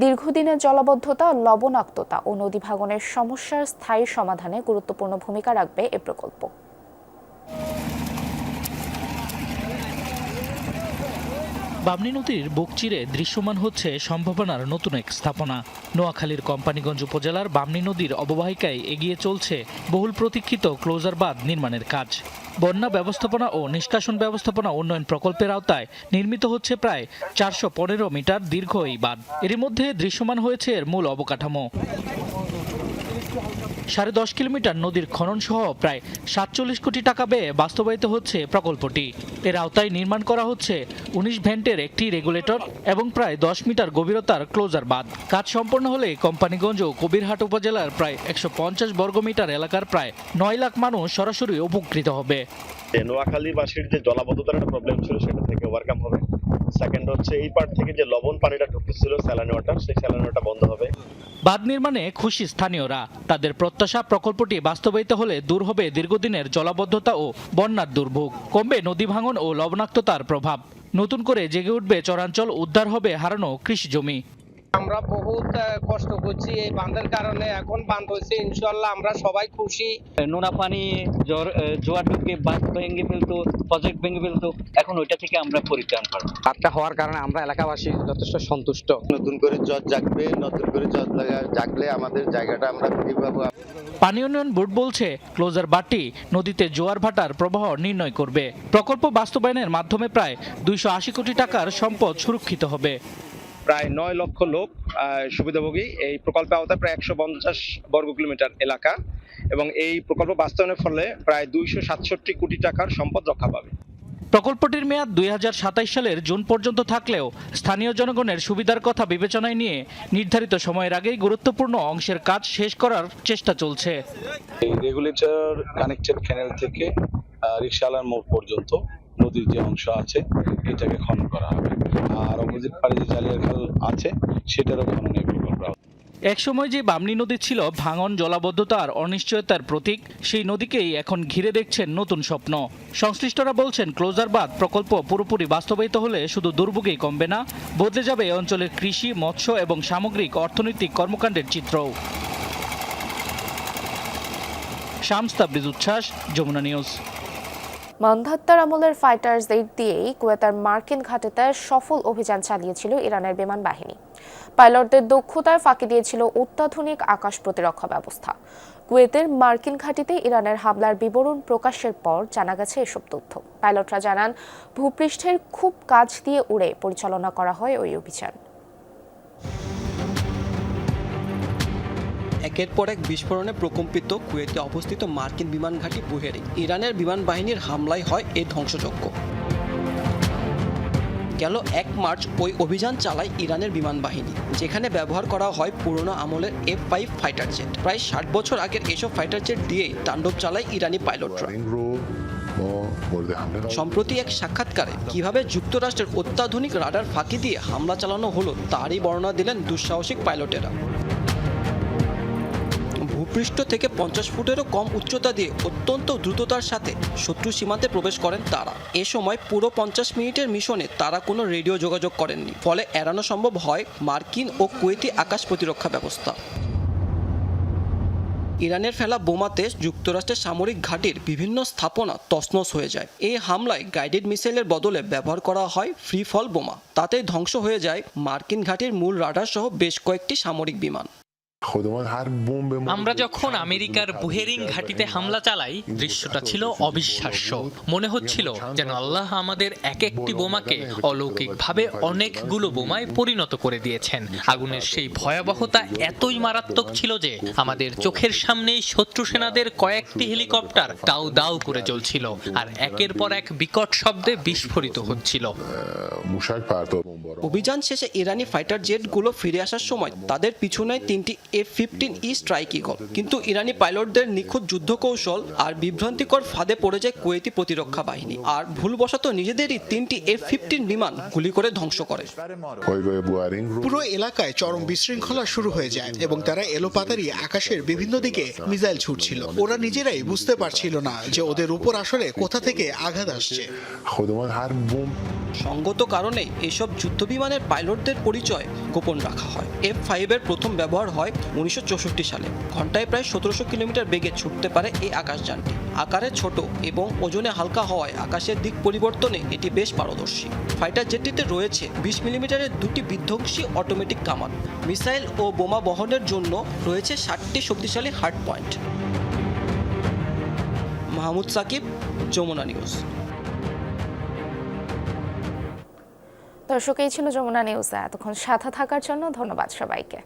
দীর্ঘদিনের জলাবদ্ধতা, লবণাক্ততা ও নদী ভাঙনের সমস্যার স্থায়ী সমাধানে গুরুত্বপূর্ণ ভূমিকা রাখবে এ প্রকল্প। বামনী নদীর বুক চিরে দৃশ্যমান হচ্ছে সম্ভাবনার নতুন এক স্থাপনা। নোয়াখালীর কোম্পানীগঞ্জ উপজেলার বামনী নদীর অববাহিকায় এগিয়ে চলছে বহুল প্রতীক্ষিত ক্লোজার বাঁধ নির্মাণের কাজ। বন্যা ব্যবস্থাপনা ও নিষ্কাশন ব্যবস্থাপনা উন্নয়ন প্রকল্পের আওতায় নির্মিত হচ্ছে প্রায় 415 মিটার দীর্ঘ এই বাঁধ। এর মধ্যে দৃশ্যমান হয়েছে এর মূল অবকাঠামো। 10.5 কিলোমিটার নদীর খনন সহ প্রায় 47 কোটি টাকা ব্যয়ে বাস্তবায়িত হচ্ছে প্রকল্পটি। এর আওতায় নির্মাণ করা হচ্ছে 19 ভেন্টের একটি রেগুলেটর এবং প্রায় 10 মিটার গভীরতার ক্লোজার বাঁধ। কাজ সম্পন্ন হলে কোম্পানীগঞ্জ ও কবিরহাট উপজেলার প্রায় 150 বর্গমিটার এলাকার প্রায় 9 লাখ মানুষ সরাসরি উপকৃত হবে। নোয়াখালীবাসীর যে জলাবদ্ধতার একটা প্রবলেম ছিল সেটা থেকে ওভারকাম হবে। সেকেন্ড হচ্ছে এই পার্ট থেকে যে লবণ পানিটা ঢুকতেছিল স্যালাইন ওয়াটার, সেই স্যালাইন ওয়াটার বন্ধ হবে। বাঁধ নির্মাণে খুশি স্থানীয়রা। তাদের প্রত্যাশা প্রকল্পটি বাস্তবায়িত হলে দূর হবে দীর্ঘদিনের জলাবদ্ধতা ও বন্যার দুর্ভোগ, কমবে নদী ভাঙন ও লবণাক্ততার প্রভাব, নতুন করে জেগে উঠবে চরাঞ্চল, উদ্ধার হবে হারানো কৃষি জমি। আমরা বহুত কষ্ট করছি এই বাঁধের কারণে, এখন বাঁধ হয়েছে, ইনশাআল্লাহ আমরা সবাই খুশি। নোনা পানি জোয়ার ঢুকে বাঁধ ভেঙে ফেলতো, প্রজেক্ট ভেঙে ফেলতো, এখন ওইটা থেকে আমরা পরিত্রাণ পাবো। বাঁধটা হওয়ার কারণে আমরা এলাকাবাসী যথেষ্ট সন্তুষ্ট। নতুন করে জট জাগবে, নতুন করে জট জাগলে আমাদের জায়গাটা আমরা ফিরে পাবো। পানি উন্নয়ন বোর্ড বলছে ক্লোজার বাঁধটি নদীতে জোয়ার ভাটার প্রবাহ নির্ণয় করবে। প্রকল্প বাস্তবায়নের মাধ্যমে প্রায় 280 কোটি টাকার সম্পদ সুরক্ষিত হবে। প্রায় 9 লক্ষ লোক সুবিধাভোগী এই প্রকল্পের আওতায়, প্রায় 150 বর্গ কিলোমিটার এলাকা, এবং এই প্রকল্প বাস্তবায়নের ফলে প্রায় 267 কোটি টাকার সম্পদ রক্ষা পাবে। প্রকল্পটির মেয়াদ 2027 সালের জুন পর্যন্ত থাকলেও স্থানীয় জনগণের সুবিধার কথা বিবেচনায় নিয়ে নির্ধারিত সময়ের আগেই গুরুত্বপূর্ণ অংশের কাজ শেষ করার চেষ্টা চলছে। এই রেগুলেটর কানেক্টেড ক্যানেল থেকে রিকশালার মোড় পর্যন্ত নদীর যে অংশ আছে এটাকে খনন করা হবে, আর অপোজিট পারে যে জালিয়ার খাল আছে সেটারও খননের প্রকল্প। একসময় যে বামনী নদী ছিল ভাঙন, জলাবদ্ধতা আর অনিশ্চয়তার প্রতীক, সেই নদীকেই এখন ঘিরে দেখছেন নতুন স্বপ্ন। সংশ্লিষ্টরা বলছেন, ক্লোজার বাঁধ প্রকল্প পুরোপুরি বাস্তবায়িত হলে শুধু দুর্ভোগই কমবে না, বদলে যাবে এই অঞ্চলের কৃষি, মৎস্য এবং সামগ্রিক অর্থনৈতিক কর্মকাণ্ডের চিত্রও। শামস তাবরিজ উচ্ছ্বাস, যমুনা নিউজ। মন্ধাত্তার আমলের ফাইটারদের দিয়েই কুয়েতের মার্কিন ঘাঁটিতে সফল অভিযান চালিয়েছিল ইরানের বিমান বাহিনী। পাইলটদের দক্ষতায় ফাঁকি দিয়েছিল অত্যাধুনিক আকাশ প্রতিরক্ষা ব্যবস্থা। কুয়েতের মার্কিন ঘাঁটিতে ইরানের হামলার বিবরণ প্রকাশের পর জানা গেছে এসব তথ্য। পাইলটরা জানান, ভূপৃষ্ঠের খুব কাছ দিয়ে উড়ে পরিচালনা করা হয় ওই অভিযান। একের পর এক বিস্ফোরণে প্রকম্পিত কুয়েতে অবস্থিত মার্কিন বিমান ঘাঁটি বুহেরি। ইরানের বিমান বাহিনীর হামলায় হয় এই ধ্বংসযজ্ঞ। গেল 1 মার্চ ওই অভিযান চালায় ইরানের বিমান বাহিনী, যেখানে ব্যবহার করা হয় পুরনো আমলের F-5 ফাইটার জেট। প্রায় 60 বছর আগের এসব ফাইটার জেট দিয়েই তাণ্ডব চালায় ইরানি পাইলটরা। সম্প্রতি এক সাক্ষাৎকারে কিভাবে যুক্তরাষ্ট্রের অত্যাধুনিক রাডার ফাঁকি দিয়ে হামলা চালানো হলো তারই বর্ণনা দিলেন দুঃসাহসিক পাইলটেরা। ভূপৃষ্ঠ থেকে 50 ফুটেরও কম উচ্চতা দিয়ে অত্যন্ত দ্রুততার সাথে শত্রু সীমান্তে প্রবেশ করেন তারা। এ সময় পুরো 50 মিনিটের মিশনে তারা কোনো রেডিও যোগাযোগ করেননি, ফলে এড়ানো সম্ভব হয় মার্কিন ও কুয়েতি আকাশ প্রতিরক্ষা ব্যবস্থা। ইরানের ফেলা বোমাতে যুক্তরাষ্ট্রের সামরিক ঘাঁটির বিভিন্ন স্থাপনা তছনছ হয়ে যায়। এই হামলায় গাইডেড মিসাইলের বদলে ব্যবহার করা হয় ফ্রি ফল বোমা। তাতেই ধ্বংস হয়ে যায় মার্কিন ঘাঁটির মূল রাডার সহ বেশ কয়েকটি সামরিক বিমান। আমরা যখন আমেরিকার বুহেরিং ঘাঁটিতে হামলা চালাই, দৃশ্যটা ছিল অবিশ্বাস্য। মনে হচ্ছিল যেন আল্লাহ আমাদের এক একটি বোমাকে অলৌকিকভাবে অনেকগুলো বোমায় পরিণত করে দিয়েছেন। আগুনের সেই ভয়াবহতা এতই মারাত্মক ছিল যে আমাদের চোখের সামনেই শত্রু সেনাদের কয়েকটি হেলিকপ্টার দাউ দাউ করে জ্বলছিল আর একের পর এক বিকট শব্দে বিস্ফোরিত হচ্ছিল। অভিযান শেষে ইরানি ফাইটার জেটগুলো ফিরে আসার সময় তাদের পিছনে 3টি F-15E স্ট্রাইক ঈগল। কিন্তু ইরানি পাইলটদের নিখুঁত যুদ্ধ কৌশল আর বিভ্রান্তিকর ফাঁদে পড়ে যায় কুয়েতি প্রতিরক্ষা বাহিনী, আর ভুলবশত নিজেদেরই 3টি F-15 বিমান গুলি করে ধ্বংস করে। পুরো এলাকায় চরম বিশৃঙ্খলা শুরু হয়ে যায় এবং তারা এলোপাতাড়ি আকাশের বিভিন্ন দিকে মিসাইল ছুটছিল। ওরা নিজেরাই বুঝতে পারছিল না যে ওদের উপর আসলে কোথা থেকে আঘাত আসছে। সঙ্গত কারণে এসব যুদ্ধবিমানের পাইলটদের পরিচয় গোপন রাখা হয়। F-5 এর প্রথম ব্যবহার হয় 1964 সালে। ঘন্টায় প্রায় 1700 কিলোমিটার বেগে ছুটতে পারে এই আকাশযানটি। আকারে ছোট এবং ওজনে হালকা হওয়ায় আকাশের দিক পরিবর্তনে এটি বেশ পারদর্শী। ফাইটার জেটটিতে রয়েছে 20 মিলিমিটারের 2টি বিধ্বংসী অটোমেটিক কামান। মিসাইল ও বোমা বহনের জন্য রয়েছে 60টি শক্তিশালী hard point. Mahmud Sakib, Jamuna news. দর্শক, এই ছিল যমুনা নিউজ। এতক্ষণ সাথে থাকার জন্য ধন্যবাদ সবাইকে।